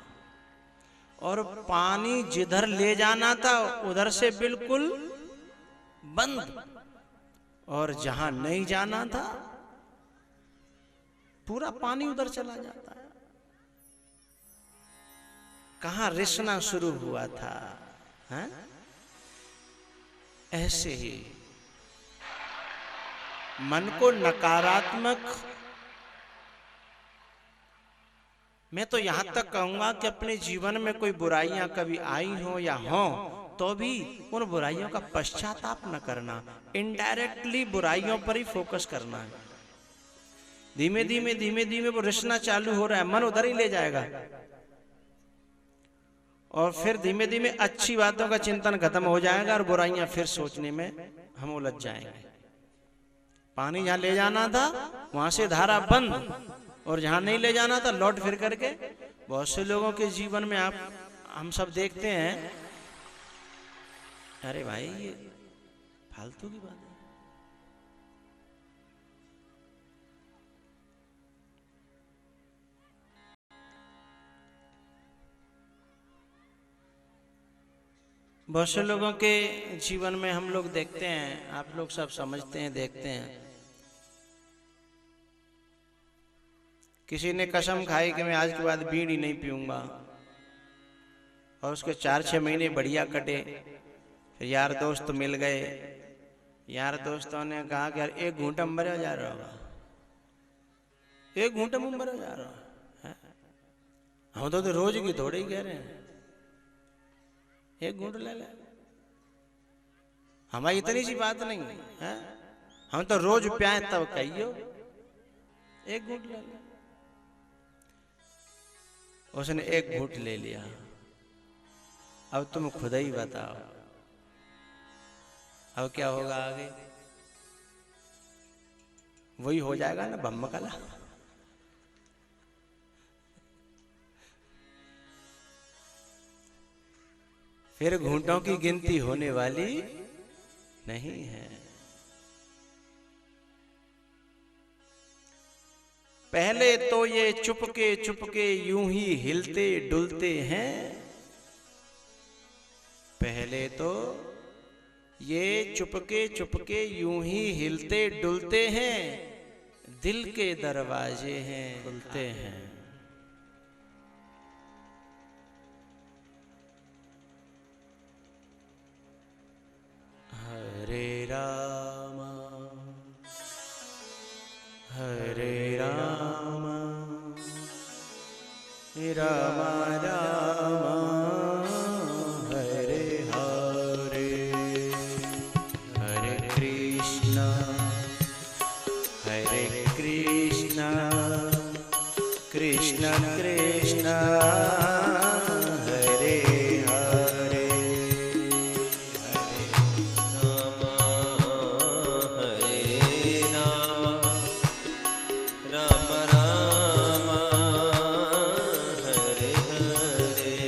और पानी जिधर ले जाना था उधर से बिल्कुल बंद, और जहां नहीं जाना था पूरा पानी उधर चला जाता है। कहां रिसना शुरू हुआ था, है? ऐसे ही मन को नकारात्मक, मैं तो यहां तक कहूंगा कि अपने जीवन में कोई बुराइयां कभी आई हो या हो तो भी उन बुराइयों का पश्चाताप न करना, इनडायरेक्टली बुराइयों पर ही फोकस करना है। धीमे धीमे धीमे धीमे वो रिश्ना चालू हो रहा है, मन उधर ही ले जाएगा, और फिर धीमे धीमे अच्छी बातों का चिंतन खत्म हो जाएगा और बुराइयां फिर सोचने में हम उलझ जाएंगे। पानी जहां ले जाना था वहां से धारा बंद, और जहां नहीं ले जाना था लौट फिर करके। बहुत से लोगों के जीवन में हम सब देखते हैं, अरे भाई ये फालतू की बात है, बहुत से लोगों के जीवन में हम लोग देखते हैं, आप लोग सब समझते हैं, देखते हैं, किसी ने कसम खाई कि मैं आज के बाद बीड़ी नहीं पीऊंगा, और उसके 4-6 महीने बढ़िया कटे। फिर यार दोस्त मिल गए, यार दोस्तों ने कहा कि यार एक घूंटा में मर जा रहा होगा, एक घूंटे में मर जा रहा है। हम तो रोज की थोड़े ही कह रहे हैं, एक घूंट ले ले, हमारी इतनी सी बात नहीं है, हम तो रोज प्याए तब कहियो, एक घूंट ले ले। उसने एक घूंट ले लिया, अब तुम खुद ही बताओ अब क्या होगा आगे? वही हो जाएगा ना भम्मकला। फिर घूंटों की गिनती होने वाली नहीं है। पहले तो ये चुपके चुपके यूं ही हिलते डुलते हैं, पहले तो ये चुपके चुपके यूं ही हिलते डुलते हैं, दिल के दरवाजे हैं खुलते हैं। हरे राम हरे राम राम राम हरे हरे, हरे कृष्णा कृष्ण कृष्ण हरे हरे, राम राम हरे हरे,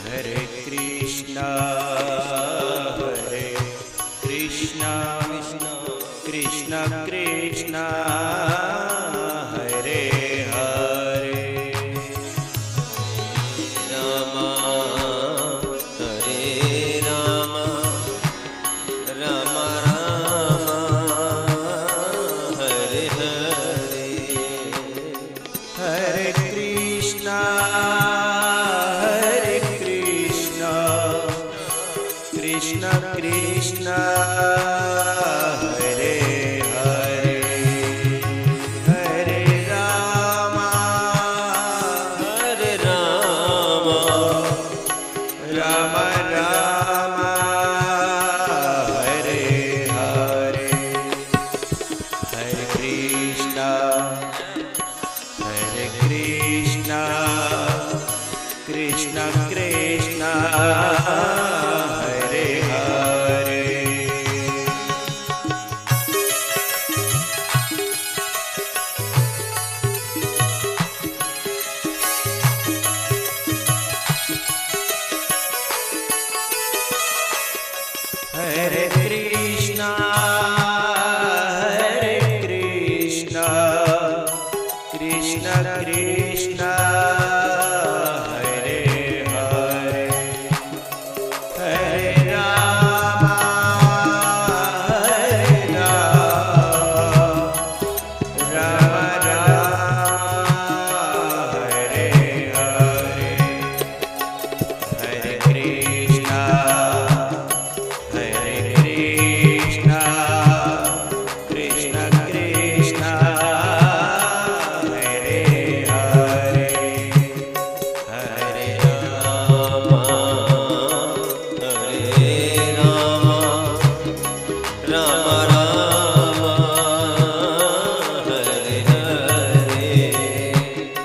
हरे कृष्णा कृष्ण कृष्ण हरे हरे, राम हरे राम राम राम हरे हरे, हरे कृष्णा कृष्ण कृष्ण हरे हरे, हरे राम राम राम हरे हरे हरे कृष्णा कृष्ण कृष्ण हरे हरे हरे कृष्णा कृष्ण कृष्ण हरे हरे हरे राम राम राम हरे हरे हरे कृष्णा कृष्ण कृष्ण हरे हरे हरे राम राम राम हरे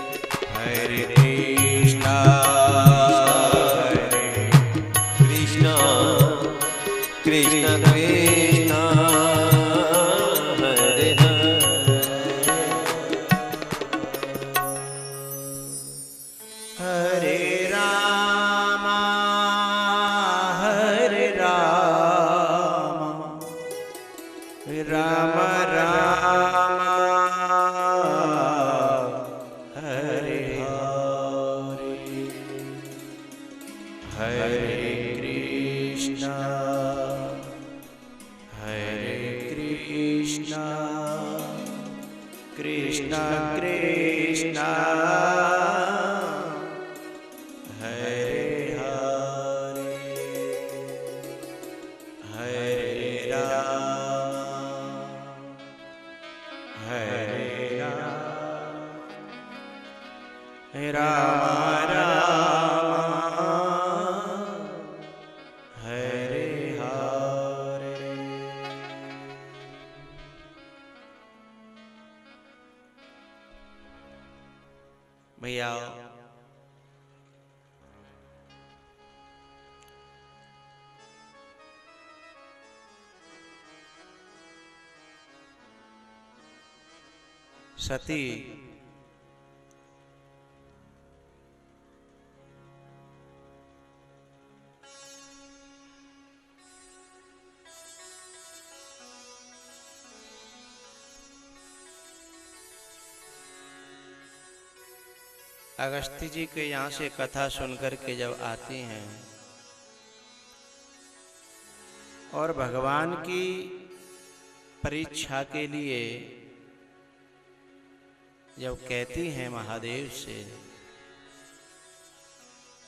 हरे हरे कृष्णा कृष्ण कृष्ण कृष्ण हरे हरे राम राम राम हरे हरे हरे कृष्णा कृष्ण कृष्ण हरे हरे हरे राम हरे हरे भैया सती अगस्त्य जी के यहाँ से कथा सुनकर के जब आती हैं और भगवान की परीक्षा के लिए जब कहती हैं महादेव से,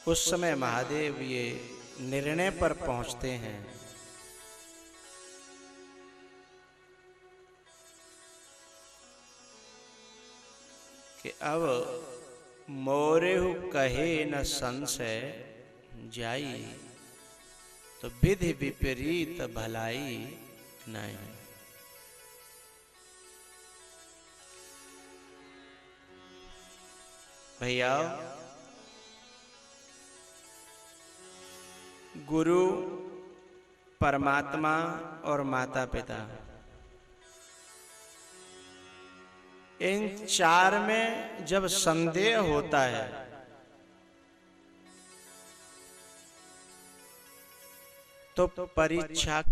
उस समय महादेव ये निर्णय पर पहुंचते हैं कि अब मोरेहु कहे न संशय जाई, तो विधि विपरीत भलाई नहीं। भैया गुरु, परमात्मा और माता पिता, इन चार में जब संदेह होता है तो परीक्षा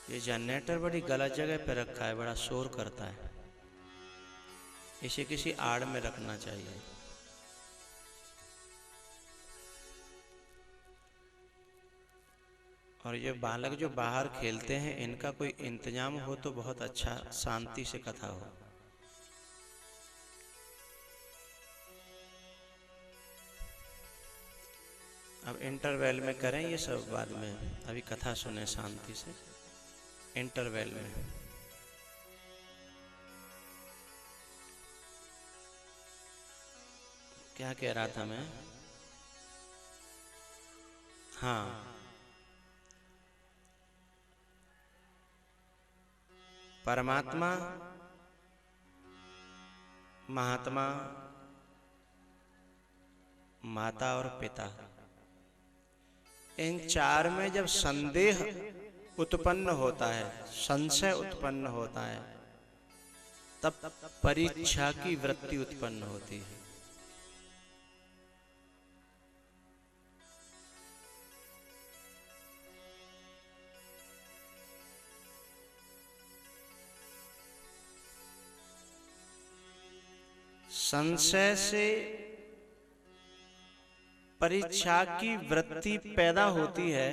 ये जनरेटर बड़ी गलत जगह पे रखा है, बड़ा शोर करता है, इसे किसी आड़ में रखना चाहिए। और ये बालक जो बाहर खेलते हैं, इनका कोई इंतजाम हो तो बहुत अच्छा, शांति से कथा हो। अब अब इंटरवेल में करें ये सब बाद में, अभी कथा सुने शांति से इंटरवेल में। क्या कह रहा था मैं? हाँ, परमात्मा, महात्मा, माता और पिता, इन चार में जब संदेह उत्पन्न होता है, संशय उत्पन्न होता है, तब परीक्षा की वृत्ति उत्पन्न होती है। संशय से परीक्षा की वृत्ति पैदा होती है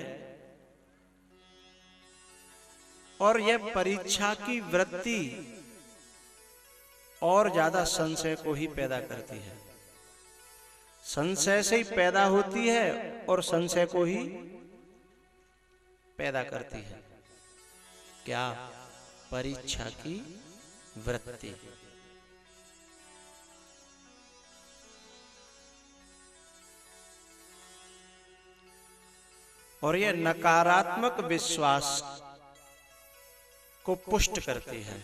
और यह परीक्षा की वृत्ति और ज्यादा संशय को ही पैदा करती है। संशय से ही पैदा होती है और संशय को ही पैदा करती है। क्या? परीक्षा की वृत्ति। और यह नकारात्मक विश्वास को पुष्ट करती है,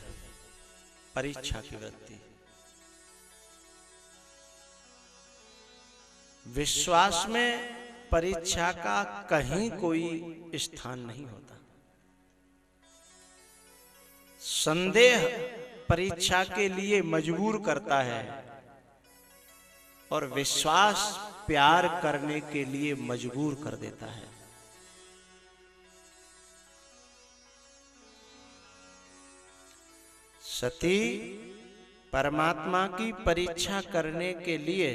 परीक्षा की वृत्ति। विश्वास में परीक्षा का कहीं कोई स्थान नहीं होता। संदेह परीक्षा के लिए मजबूर करता है और विश्वास प्यार करने के लिए मजबूर कर देता है। सती परमात्मा की परीक्षा करने के लिए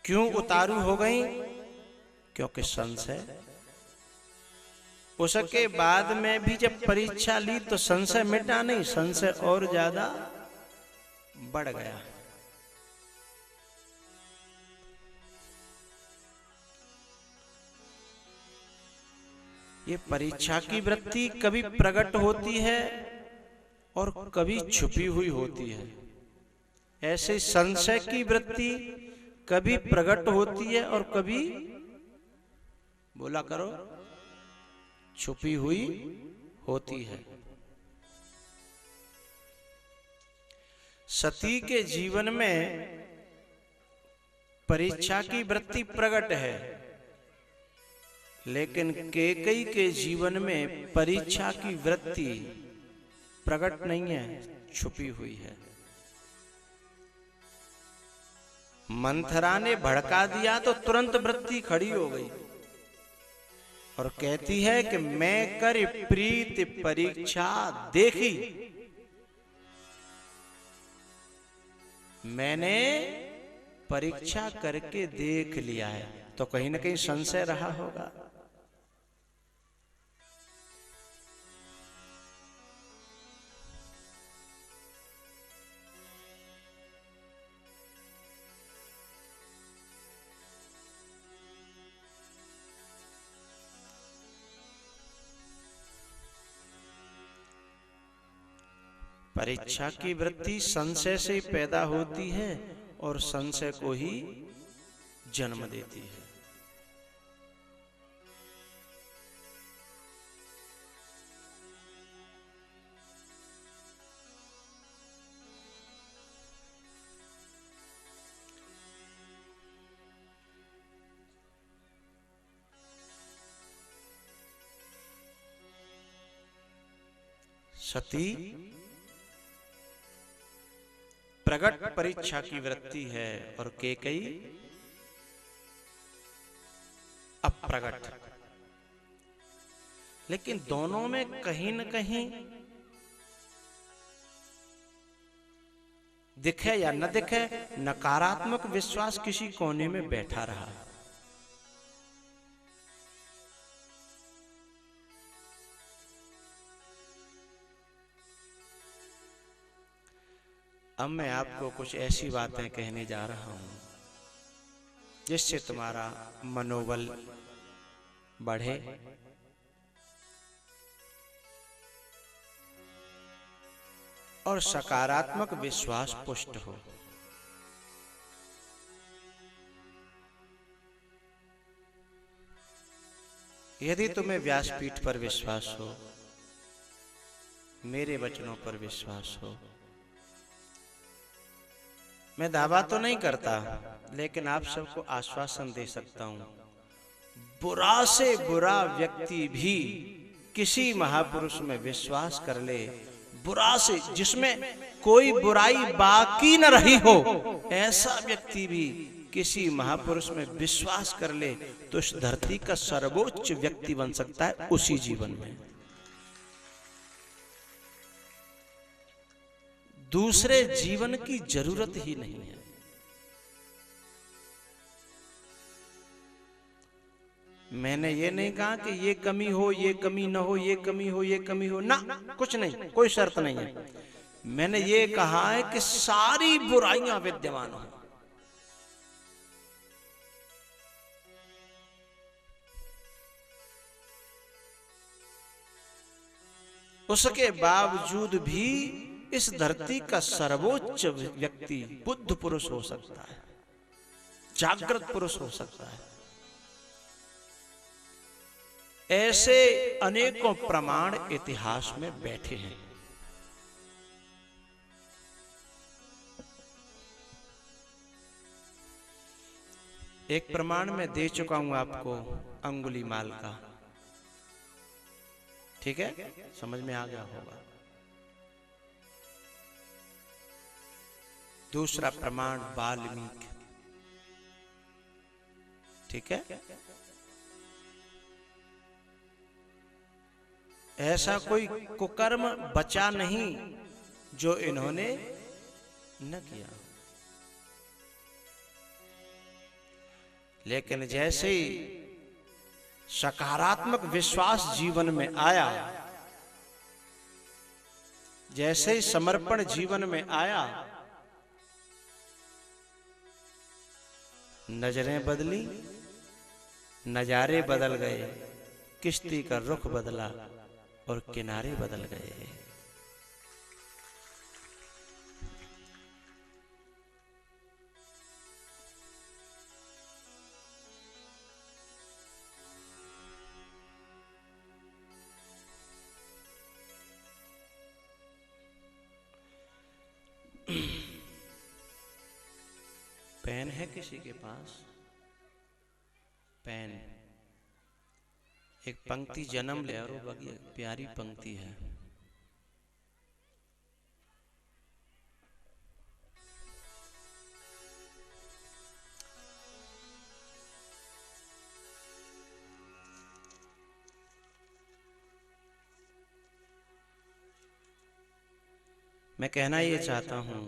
क्यों उतारू हो गई? क्योंकि संशय। उसके बाद में भी जब परीक्षा ली तो संशय मिटा नहीं, संशय और ज्यादा बढ़ गया। ये परीक्षा की वृत्ति कभी प्रकट होती है और कभी छुपी हुई होती है। ऐसे संशय की वृत्ति कभी प्रकट होती है और कभी, बोला करो, छुपी हुई होती है। सती के जीवन में परीक्षा की वृत्ति प्रकट है, लेकिन कैकेयी के जीवन में परीक्षा की वृत्ति प्रकट नहीं है, छुपी हुई है। मंथरा ने भड़का दिया तो तुरंत वृत्ति खड़ी हो गई और कहती है कि मैं कर प्रीत परीक्षा देखी, मैंने परीक्षा करके देख लिया है। तो कहीं ना कहीं संशय रहा होगा। परीक्षा की वृत्ति संशय से पैदा होती है और संशय को ही जन्म देती है। सती प्रगट परीक्षा की वृत्ति है और कैकेयी अप्रगट। लेकिन दोनों में कहीं न कहीं दिखे या न दिखे, नकारात्मक विश्वास किसी कोने में बैठा रहा। अब मैं आपको कुछ ऐसी बातें कहने जा रहा हूं जिससे तुम्हारा मनोबल बढ़े और सकारात्मक विश्वास पुष्ट हो। यदि तुम्हें व्यासपीठ पर विश्वास हो, मेरे वचनों पर विश्वास हो, मैं दावा तो नहीं करता लेकिन आप सबको आश्वासन दे सकता हूं, बुरा से बुरा व्यक्ति भी किसी महापुरुष में विश्वास कर ले, बुरा से जिसमें कोई बुराई बाकी न रही हो, ऐसा व्यक्ति भी किसी महापुरुष में विश्वास कर ले तो इस धरती का सर्वोच्च व्यक्ति बन सकता है उसी जीवन में। दूसरे जीवन की जरूरत ही नहीं है। मैंने ये नहीं कहा कि ये कमी हो, ये कमी न हो, ये कमी हो, ये कमी हो, ना, कुछ नहीं, कोई शर्त नहीं है। मैंने ये कहा है कि सारी बुराइयां विद्यमान हो। उसके बावजूद भी इस धरती का सर्वोच्च व्यक्ति बुद्ध पुरुष हो सकता है, जागृत पुरुष हो सकता है। ऐसे अनेकों प्रमाण इतिहास में बैठे हैं। एक प्रमाण मैं दे चुका हूं आपको, अंगुलीमाल का, ठीक है, समझ में आ गया होगा। दूसरा प्रमाण वाल्मीकि, ठीक है। ऐसा कोई कुकर्म बचा नहीं जो इन्होंने न किया। लेकिन जैसे ही सकारात्मक विश्वास जीवन में आया, जैसे ही समर्पण जीवन में आया, नजरें बदली, नजारे बदल गए, किश्ती का रुख बदला और किनारे बदल गए। पेन है किसी के पास? पेन, एक पंक्ति जन्म ले और वो बड़ी प्यारी पंक्ति है। मैं कहना ये चाहता हूं,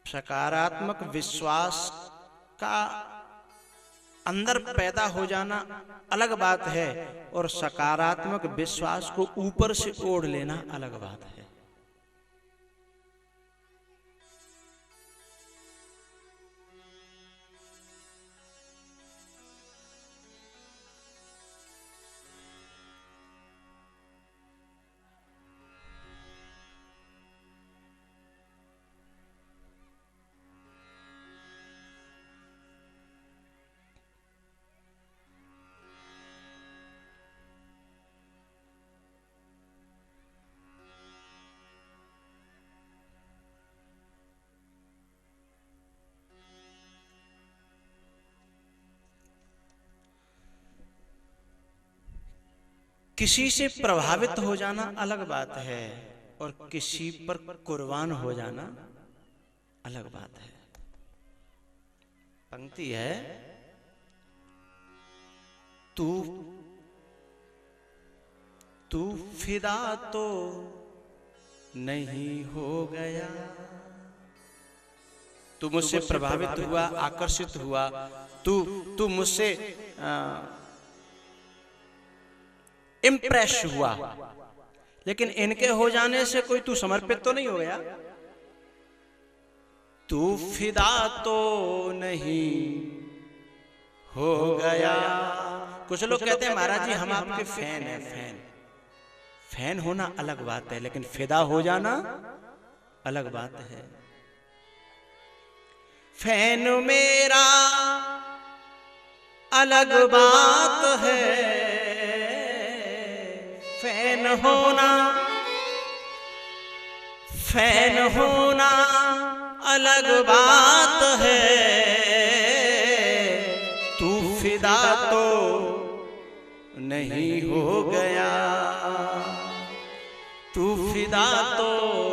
सकारात्मक विश्वास का अंदर पैदा हो जाना अलग बात है और सकारात्मक विश्वास को ऊपर से ओढ़ लेना अलग बात है। किसी से प्रभावित हो जाना अलग बात है और किसी पर कुर्बान हो जाना अलग बात है। पंक्ति है, तू फिदा तो नहीं हो गया, तू मुझसे प्रभावित हुआ, आकर्षित हुआ, तू मुझसे इम्प्रेस हुआ, लेकिन इनके हो जाने से कोई तू समर्पित तो नहीं हो गया? तू फिदा तो नहीं हो गया। कुछ लोग कहते हैं महाराज जी हम आपके फैन हैं। फैन होना अलग बात है, लेकिन फिदा हो जाना अलग बात है। फैन मेरा अलग बात है, फैन होना अलग बात है। तू फिदा तो नहीं हो गया, तू फिदा तो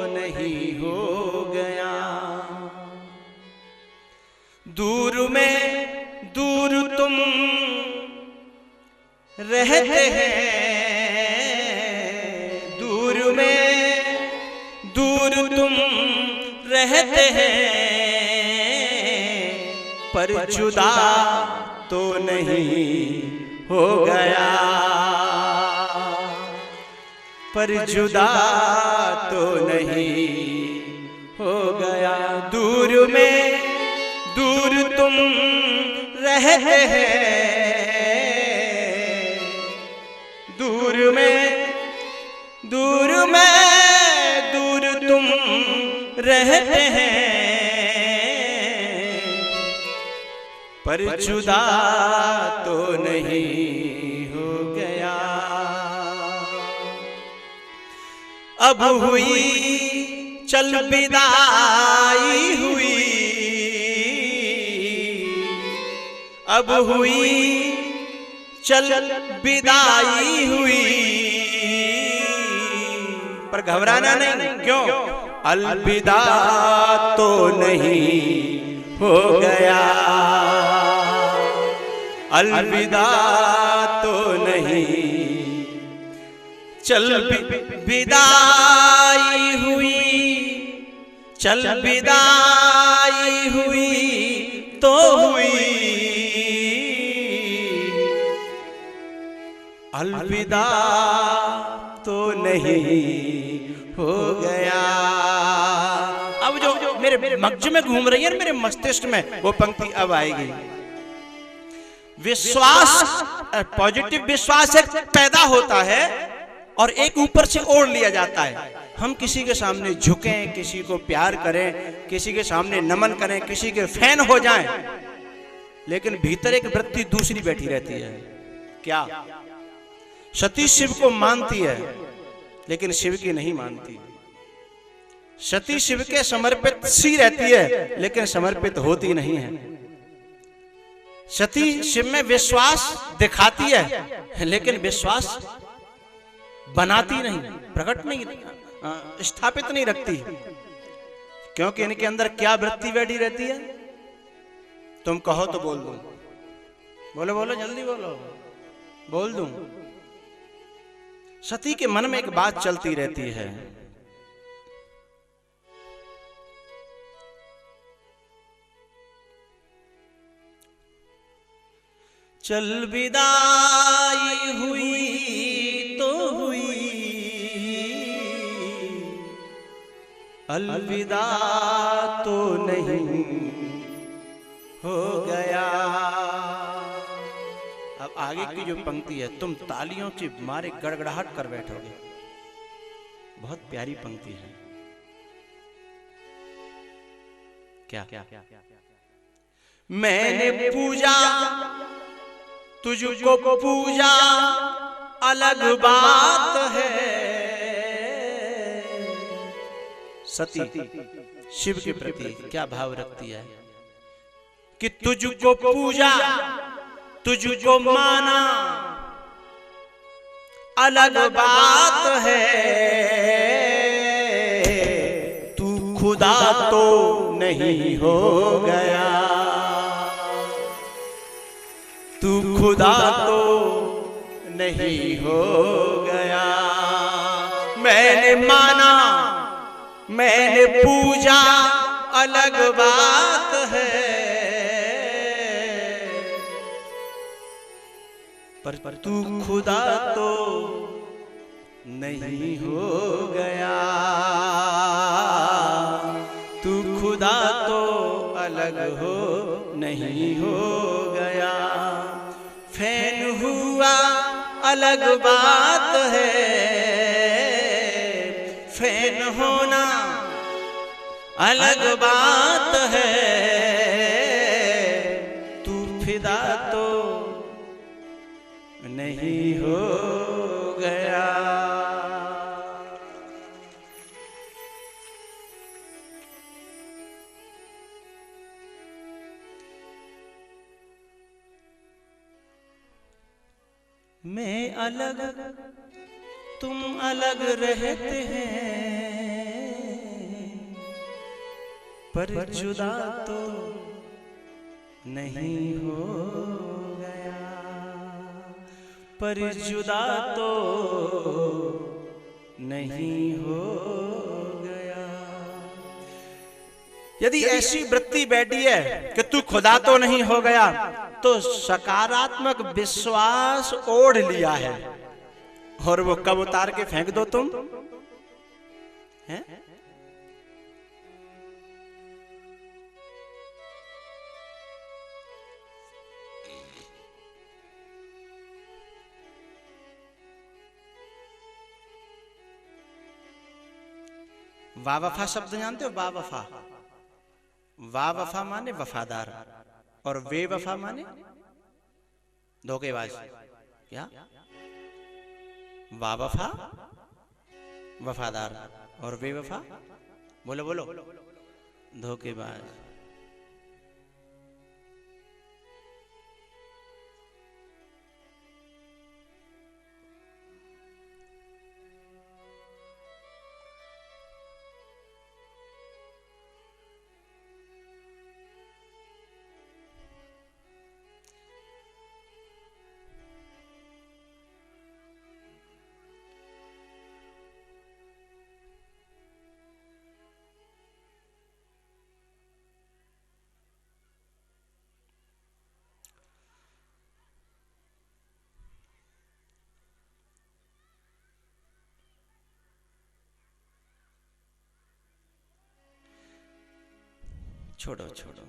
नहीं हो गया। दूर में दूर तुम रहते हैं, दूर में दूर तुम रहते हैं, पर जुदा तो नहीं हो गया, पर जुदा तो नहीं हो गया। दूर में दूर तुम रहते हैं, दूर में दूर तुम रहते हैं, पर जुदा तो नहीं हो गया। अब हुई चल विदाई हुई, अब हुई चल विदाई हुई, पर घबराना नहीं। क्यों? अलविदा तो नहीं हो गया, अलविदा तो नहीं। चल विदाई हुई, चल विदाई हुई तो हुई, अलविदा तो नहीं हो गया। अब जो मेरे मगज में घूम रही है, मेरे मस्तिष्क में, वो पंक्ति अब आएगी। विश्वास, पॉजिटिव विश्वास एक पैदा होता है और एक ऊपर से ओढ़ लिया जाता है। हम किसी के सामने झुकें, किसी को प्यार करें, किसी के सामने नमन करें, किसी के फैन हो जाएं, लेकिन भीतर एक वृत्ति दूसरी बैठी रहती है। क्या? सती शिव को मानती है, लेकिन शिव की नहीं मानती। सती शिव के समर्पित सी रहती है, लेकिन समर्पित होती नहीं है। सती शिव में विश्वास दिखाती है, लेकिन विश्वास बनाती नहीं, प्रकट नहीं, स्थापित नहीं रखती। क्योंकि इनके अंदर क्या वृत्ति बैठी रहती है? तुम कहो तो बोल दूं। बोलो बोलो, जल्दी बोलो, बोल दूं। सती के मन में एक बात चलती रहती है, चल विदाई हुई तो हुई, अलविदा तो नहीं हो गया। अब आगे की जो पंक्ति है, तुम तालियों के मारे गड़गड़ाहट कर बैठोगे। बहुत प्यारी पंक्ति है। क्या? मैंने पूजा तुझको पूजा अलग बात है। सती शिव के प्रति क्या भाव रखती है कि तुझको पूजा, तुझको माना अलग बात है, तू खुदा तो नहीं हो गया, तू खुदा तो नहीं हो गया। मैंने माना, मैंने पूजा अलग बात है, पर तू खुदा तो नहीं हो गया। तू खुदा तो अलग हो नहीं हो गया। फैन हुआ अलग बात है, फैन होना अलग बात है। तू फिदा तो नहीं हो गया। मैं अलग तुम अलग रहते हैं, पर जुदा तो नहीं हो गया। पर जुदा तो नहीं हो गया। यदि ऐसी वृत्ति बैठी है कि तू खुदा तो नहीं हो गया, तो सकारात्मक विश्वास ओढ़ लिया है। और वो कब उतार के फेंक दो तुम? हैं? वावफा शब्द जानते हो? वावफा, वावफा माने वफादार, और बेवफा माने धोखेबाज। क्या? वावफा वफादार और बेवफा बोलो बोलो धोखेबाज। छोड़ो छोड़ो,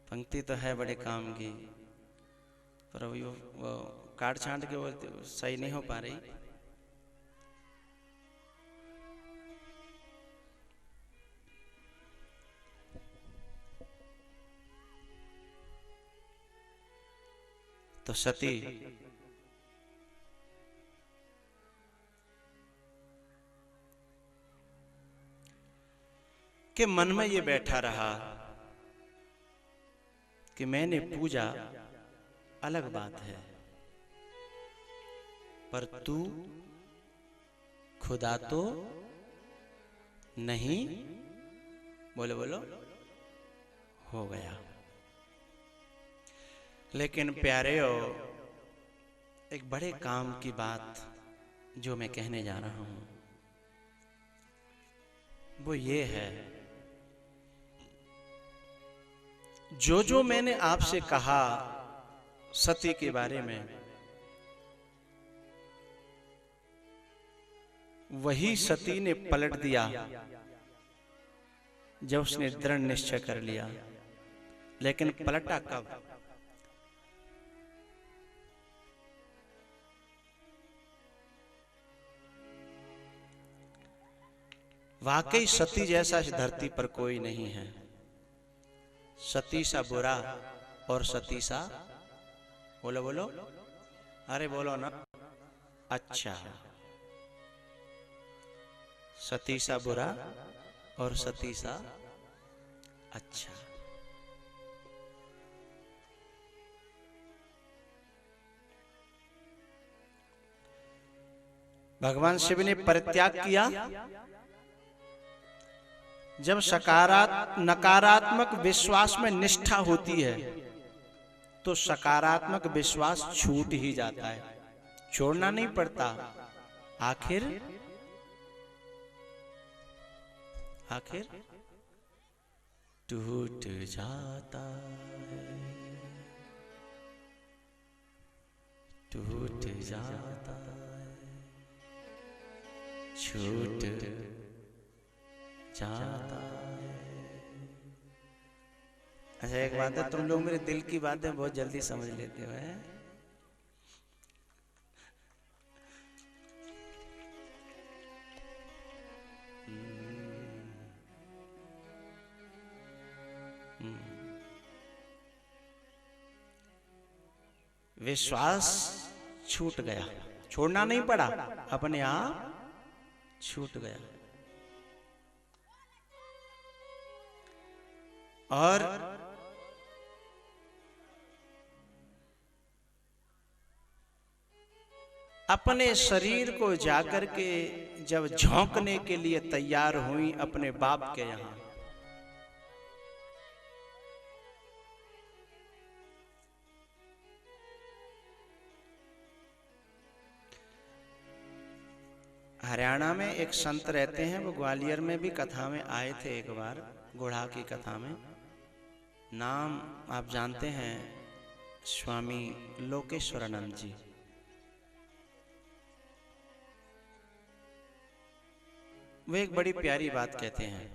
पंक्ति तो है बड़े काम की, पर अभी वो काट छांट के वो सही नहीं हो पा रही। तो सती के मन में ये बैठा रहा कि मैंने पूजा अलग बात है, पर तू खुदा तो नहीं, बोलो बोलो, हो गया। लेकिन प्यारेओ, एक बड़े काम की बात जो मैं कहने जा रहा हूं वो ये है, जो मैंने आपसे कहा सती के बारे में, वही सती ने पलट दिया जब उसने दृढ़ निश्चय कर लिया। लेकिन पलटा कब? वाकई सती जैसा इस धरती पर कोई नहीं है। सती सा बुरा और सती सा, बोलो बोलो, अरे बोलो ना, अच्छा, सती सा बुरा और सती सा अच्छा। भगवान शिव ने परित्याग किया जब नकारात्मक विश्वास में निष्ठा होती है तो सकारात्मक विश्वास छूट ही जाता है, छोड़ना नहीं पड़ता। आखिर टूट जाता है। टूट जाता है, छूट जाता है। अच्छा एक बात है, तुम लोग मेरे दिल की बातें बहुत जल्दी समझ लेते हो हैं? विश्वास छूट गया, छोड़ना नहीं पड़ा, अपने आप छूट गया। और अपने शरीर को जाकर के जब झोंकने के लिए तैयार हुई अपने बाप के यहां, हरियाणा में एक संत रहते हैं, वो ग्वालियर में भी कथा में आए थे एक बार, गुढ़ा की कथा में। नाम आप जानते हैं, स्वामी लोकेश्वरानंद जी। वो एक बड़ी प्यारी बात कहते हैं।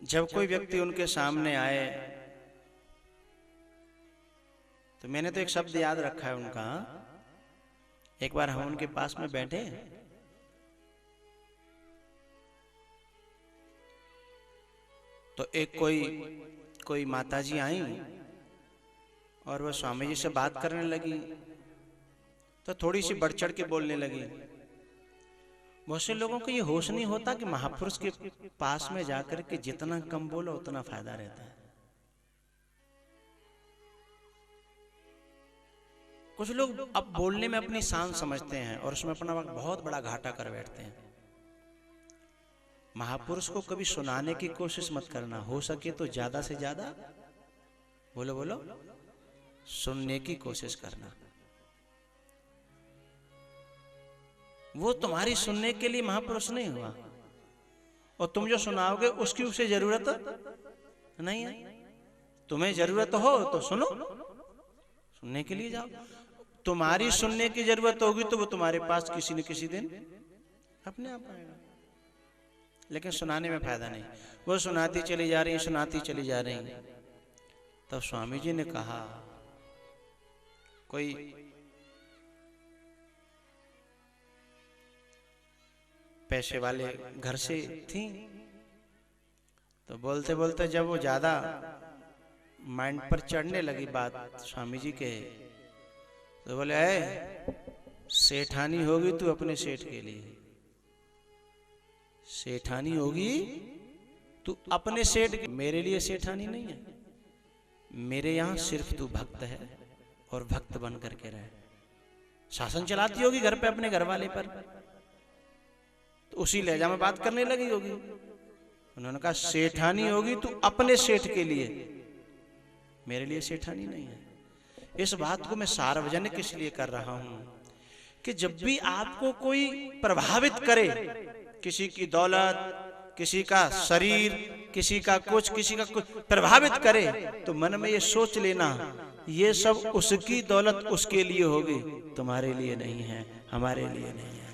जब कोई व्यक्ति उनके सामने आए तो मैंने तो एक शब्द याद रखा है उनका। एक बार हम उनके पास में बैठे, तो एक कोई माताजी आई और वह स्वामी जी से बात करने लगी, तो थोड़ी सी बढ़ चढ़ के बोलने लगी। बहुत से लोगों को ये होश नहीं होता कि महापुरुष के पास में जाकर के जितना कम बोलो उतना फायदा रहता है। कुछ लोग अब बोलने में अपनी शान समझते हैं और उसमें अपना बहुत बड़ा घाटा कर बैठते हैं। महापुरुष को कभी सुनाने की कोशिश मत करना, हो सके तो ज्यादा से ज्यादा बोलो बोलो सुनने की कोशिश करना। वो तुम्हारी सुनने के लिए महापुरुष नहीं हुआ, और तुम जो सुनाओगे उसकी उसे जरूरत नहीं है। तुम्हें जरूरत हो तो सुनो, सुनने के लिए जाओ। तुम्हारी सुनने की जरूरत होगी तो वो तुम्हारे पास किसी न किसी दिन अपने आप आएगा, लेकिन सुनाने में फायदा नहीं। वो सुनाती चली जा रही, सुनाती चली जा रही। तब स्वामी जी ने कहा, कोई पैसे वाले घर से थी, तो बोलते बोलते जब वो ज्यादा माइंड पर चढ़ने लगी बात स्वामी जी के, तो बोले, सेठानी होगी तू अपने सेठ के लिए, सेठानी होगी तू अपने सेठ के, मेरे लिए सेठानी नहीं है। मेरे यहां सिर्फ तू भक्त है और भक्त बन करके रहे। शासन चलाती होगी घर पे अपने घर वाले पर, तो उसी लहजा में बात करने लगी होगी। उन्होंने कहा, सेठानी होगी तू अपने सेठ के लिए, मेरे लिए सेठानी नहीं है। इस बात को मैं सार्वजनिक इसलिए कर रहा हूं कि जब भी आपको कोई प्रभावित करे, किसी की दौलत, किसी का शरीर, किसी का कुछ प्रभावित करे, तो मन में ये सोच लेना, ये सब उसकी दौलत उसके लिए होगी, तुम्हारे लिए नहीं है, हमारे लिए नहीं है।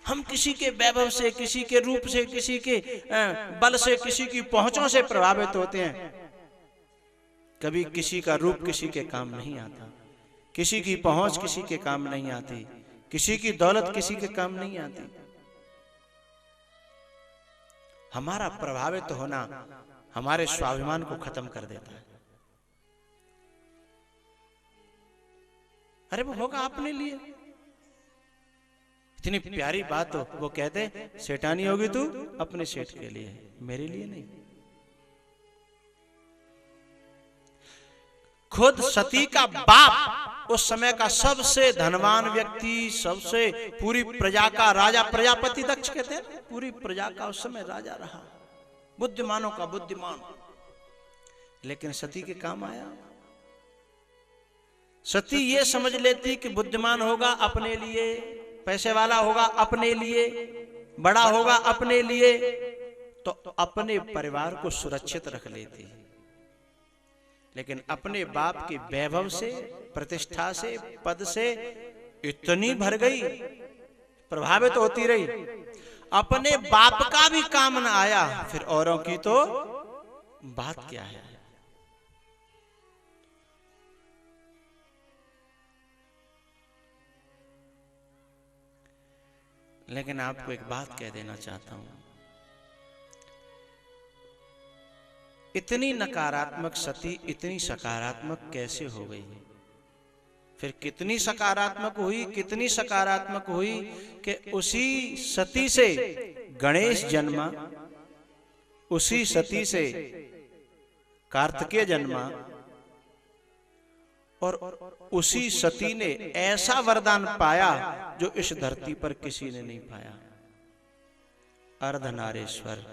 हम किसी के वैभव से, किसी के रूप से, किसी के बल से, किसी की पहुंचों से प्रभावित होते हैं। कभी किसी का रूप किसी के काम नहीं आता, किसी की पहुंच किसी के काम नहीं आती, किसी की दौलत किसी के काम नहीं आती। हमारा प्रभावित होना हमारे स्वाभिमान को खत्म कर देता है। अरे वो होगा अपने लिए। इतनी प्यारी बात हो, वो कहते, सेठानी होगी तू अपने सेठ के लिए, मेरे लिए नहीं। खुद सती का बाप, उस समय का सबसे धनवान व्यक्ति, सबसे पूरी प्रजा का राजा, प्रजापति दक्ष कहते हैं, पूरी प्रजा का उस समय राजा रहा, बुद्धिमानों का बुद्धिमान, लेकिन सती के काम आया। सती ये समझ लेती कि बुद्धिमान होगा अपने लिए, पैसे वाला होगा अपने लिए, बड़ा होगा अपने लिए, तो अपने परिवार को सुरक्षित रख लेती, लेकिन अपने बाप के वैभव से, प्रतिष्ठा से, पद से इतनी भर गई, प्रभावित होती रही, अपने बाप का भी काम न आया, फिर औरों की तो बात क्या है। लेकिन आपको एक बात कह देना चाहता हूं, इतनी नकारात्मक सती इतनी सकारात्मक कैसे हो गई? फिर कितनी सकारात्मक हुई, कितनी सकारात्मक हुई कि उसी सती से गणेश जन्मा, उसी सती से कार्तिकेय जन्मा, और उसी सती ने ऐसा वरदान पाया जो इस धरती पर किसी ने नहीं पाया। अर्धनारेश्वर,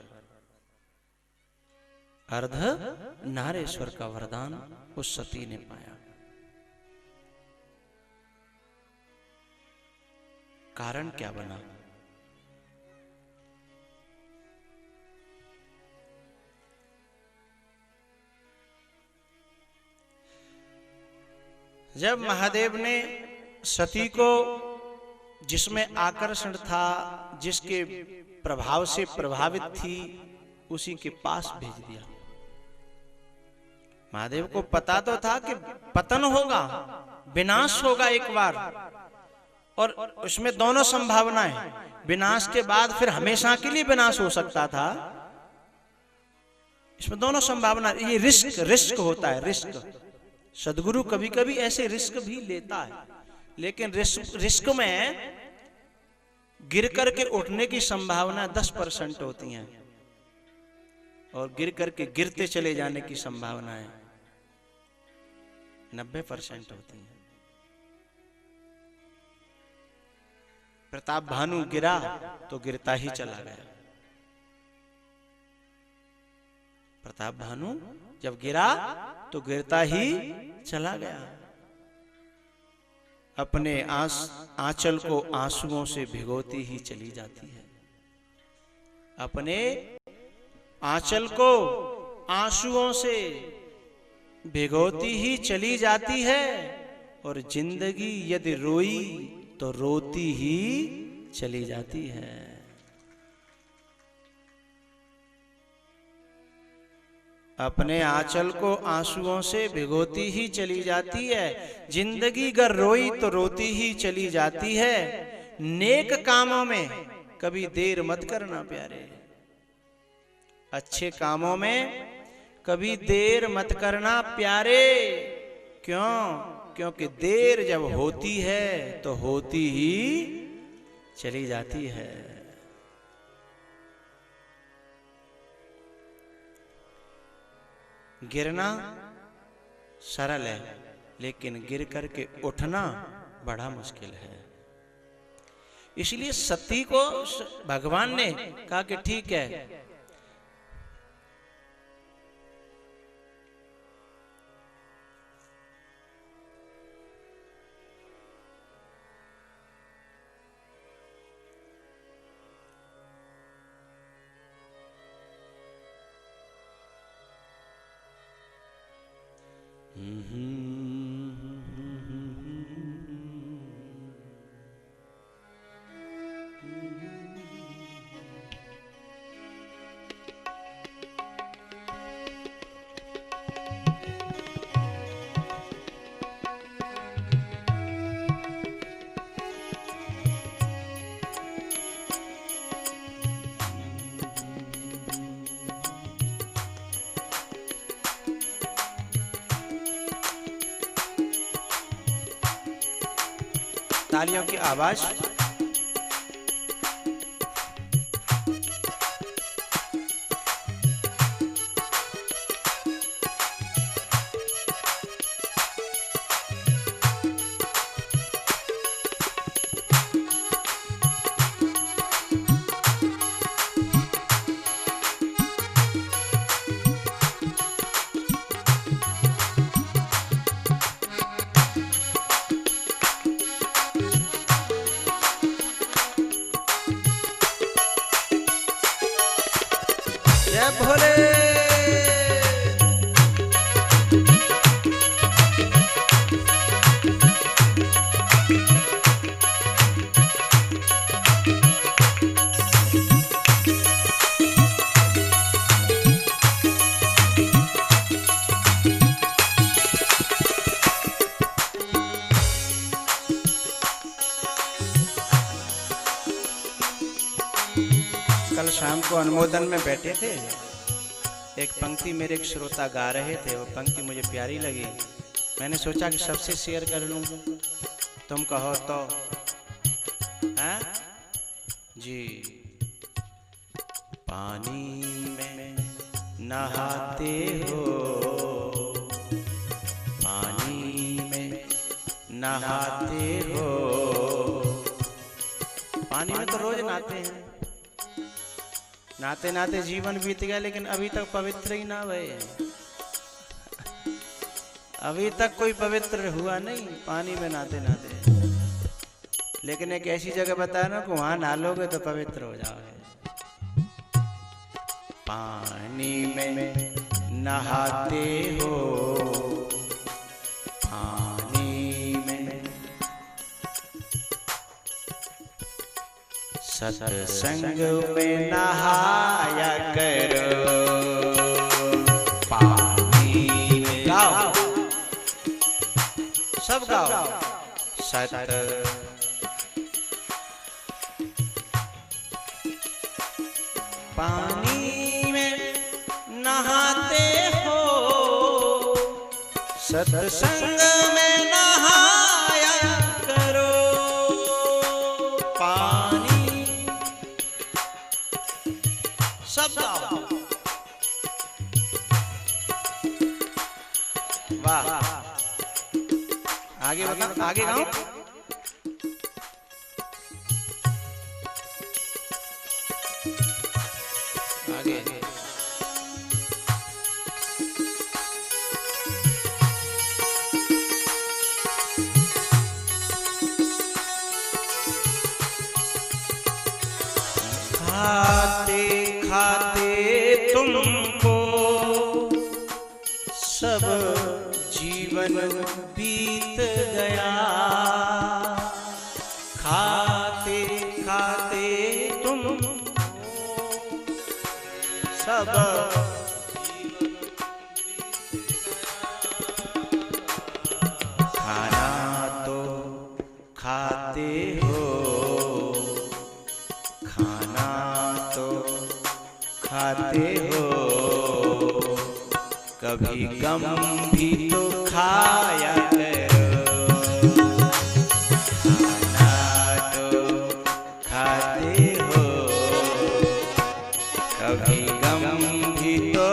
अर्धनारेश्वर का वरदान उस सती ने पाया। कारण क्या बना? जब महादेव ने सती को, जिसमें आकर्षण था, जिसके प्रभाव से प्रभावित थी, उसी के पास भेज दिया। महादेव को पता तो था कि पतन होगा, विनाश होगा एक बार, और उसमें दोनों संभावनाएं, विनाश के बाद फिर हमेशा के लिए विनाश हो सकता था, इसमें दोनों संभावना। ये रिस्क होता है, रिस्क। सदगुरु कभी कभी ऐसे रिस्क भी लेता है, लेकिन रिस्क में गिर करके उठने की संभावना 10% होती है, और गिर करके गिरते चले जाने की संभावनाएं 90% होती है। प्रताप भानु गिरा तो गिरता ही चला गया। प्रताप भानु जब गिरा तो गिरता ही चला गया। अपने आंचल को आंसुओं से भिगोती ही चली जाती है। अपने आंचल को आंसुओं से भिगोती ही चली जाती है, और जिंदगी यदि रोई तो रोती ही चली जाती है। अपने आंचल को आंसुओं से भिगोती ही चली जाती है, जिंदगी अगर रोई तो रोती ही चली जाती है। नेक कामों में कभी देर मत करना प्यारे, अच्छे कामों में कभी देर मत करना प्यारे। क्यों? क्योंकि देर जब होती है तो होती ही चली जाती है। गिरना सरल है, लेकिन गिर करके उठना बड़ा मुश्किल है। इसलिए सती को भगवान ने कहा कि ठीक है, तालियों की आवाज। जय भोले। कल शाम को अनुमोदन में बैठे थे, एक पंक्ति मेरे एक श्रोता गा रहे थे, वो पंक्ति मुझे प्यारी लगी। मैंने सोचा कि सबसे शेयर कर लूं, तुम कहो तो। हैं जी। पानी में नहाते हो, पानी में नहाते हो, पानी में तो रोज नहाते हैं, नहाते नहाते जीवन बीत गया, लेकिन अभी तक पवित्र ही ना हुए। अभी तक कोई पवित्र हुआ नहीं पानी में नहाते नहाते। लेकिन एक ऐसी जगह बताया ना कि वहां नहा लोगे तो पवित्र हो जाओगे। पानी में नहाते हो, पानी में सत्संग में नहाया करो, पानी में। गाओ, सब गाओ। पानी में नहाते हो, सत्संग में नहाया करो, पानी। सब गाओ। वाह, आगे बताओ, आगे गाओ। आगे खाते खाते तुमको सब जीवन बीत गया, खाते खाते तुम सब खाना तो खाते हो, खाना तो खाते हो, कभी गम भी तो खाया करो, खाना तो खाते हो, कभी गम भी तो।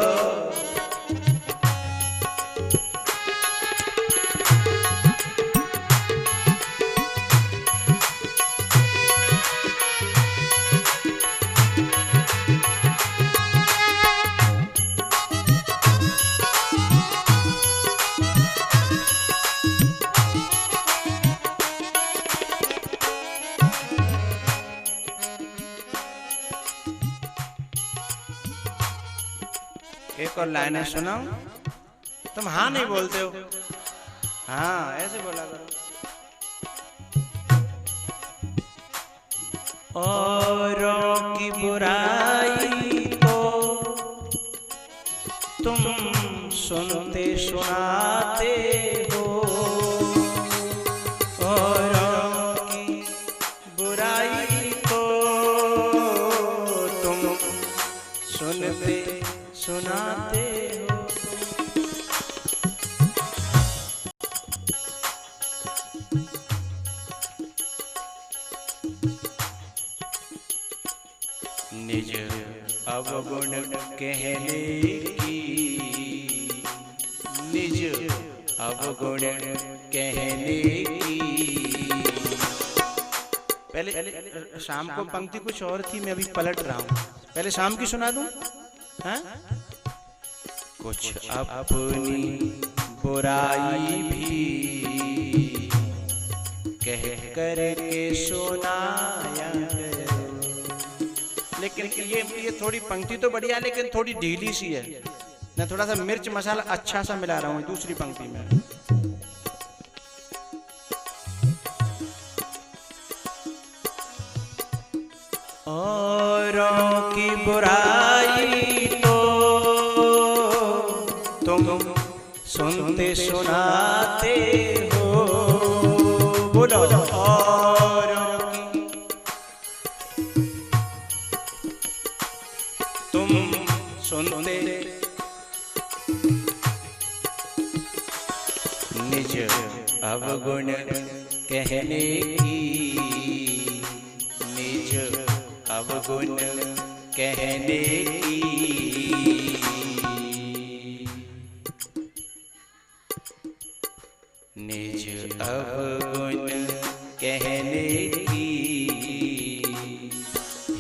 एक और लाइनें सुनाओ। तुम हाँ नहीं बोलते हो, हाँ ऐसे बोला करो। औरों की बुराई तो तुम सुनते सुनाते हो, औरों की बुराई तो तुम सुनते सुनाते हो। निज अवगुण कहने की, निज अवगुण कहने की। पहले शाम को पंक्ति कुछ और थी, मैं अभी पलट रहा हूँ। पहले शाम की सुना दूं। हाँ? कुछ अपनी बुराई भी कह कर के सुनाया करो, लेकिन ये थोड़ी पंक्ति तो बढ़िया है, लेकिन थोड़ी ढीली सी है। मैं थोड़ा सा मिर्च मसाला अच्छा सा मिला रहा हूँ दूसरी पंक्ति में। औरों की बुराई तो तुम सुनते सुनाते हो, बोलो औरों की तुम सुनते, निज अवगुण कहने की, निज अवगुण कहने की, निज अवगुण कहने की,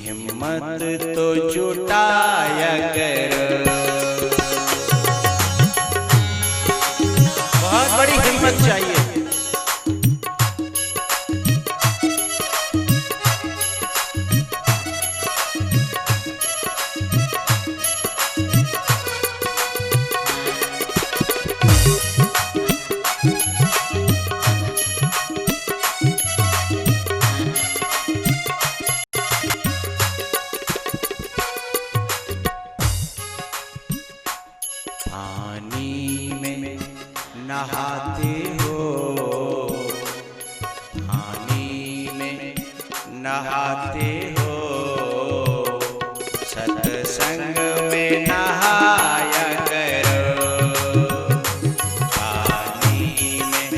हिम्मत तो जुटाया करो। बहुत बड़ी हिम्मत चाहिए। पानी में नहाते हो, पानी में नहाते हो, सत्संग में नहाया करो। पानी में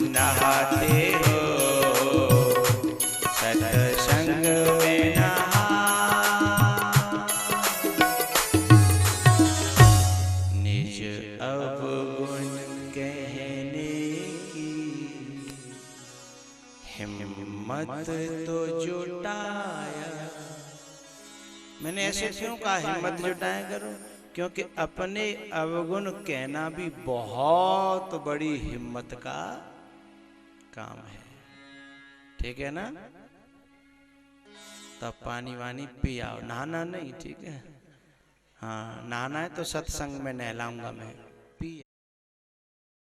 नहाते हो, सत्संग में नहा, निज अवगुण कहने की, हिम्मत तो जुटाया। मैंने ऐसे क्यों कहा हिम्मत जुटाया करो? क्योंकि अपने अवगुण कहना भी बहुत बड़ी हिम्मत का काम है। ठीक है ना? तब पानी वानी पी आओ, नहाना नहीं, ठीक है? हाँ, नहाना है तो सत्संग में नहलाऊंगा मैं।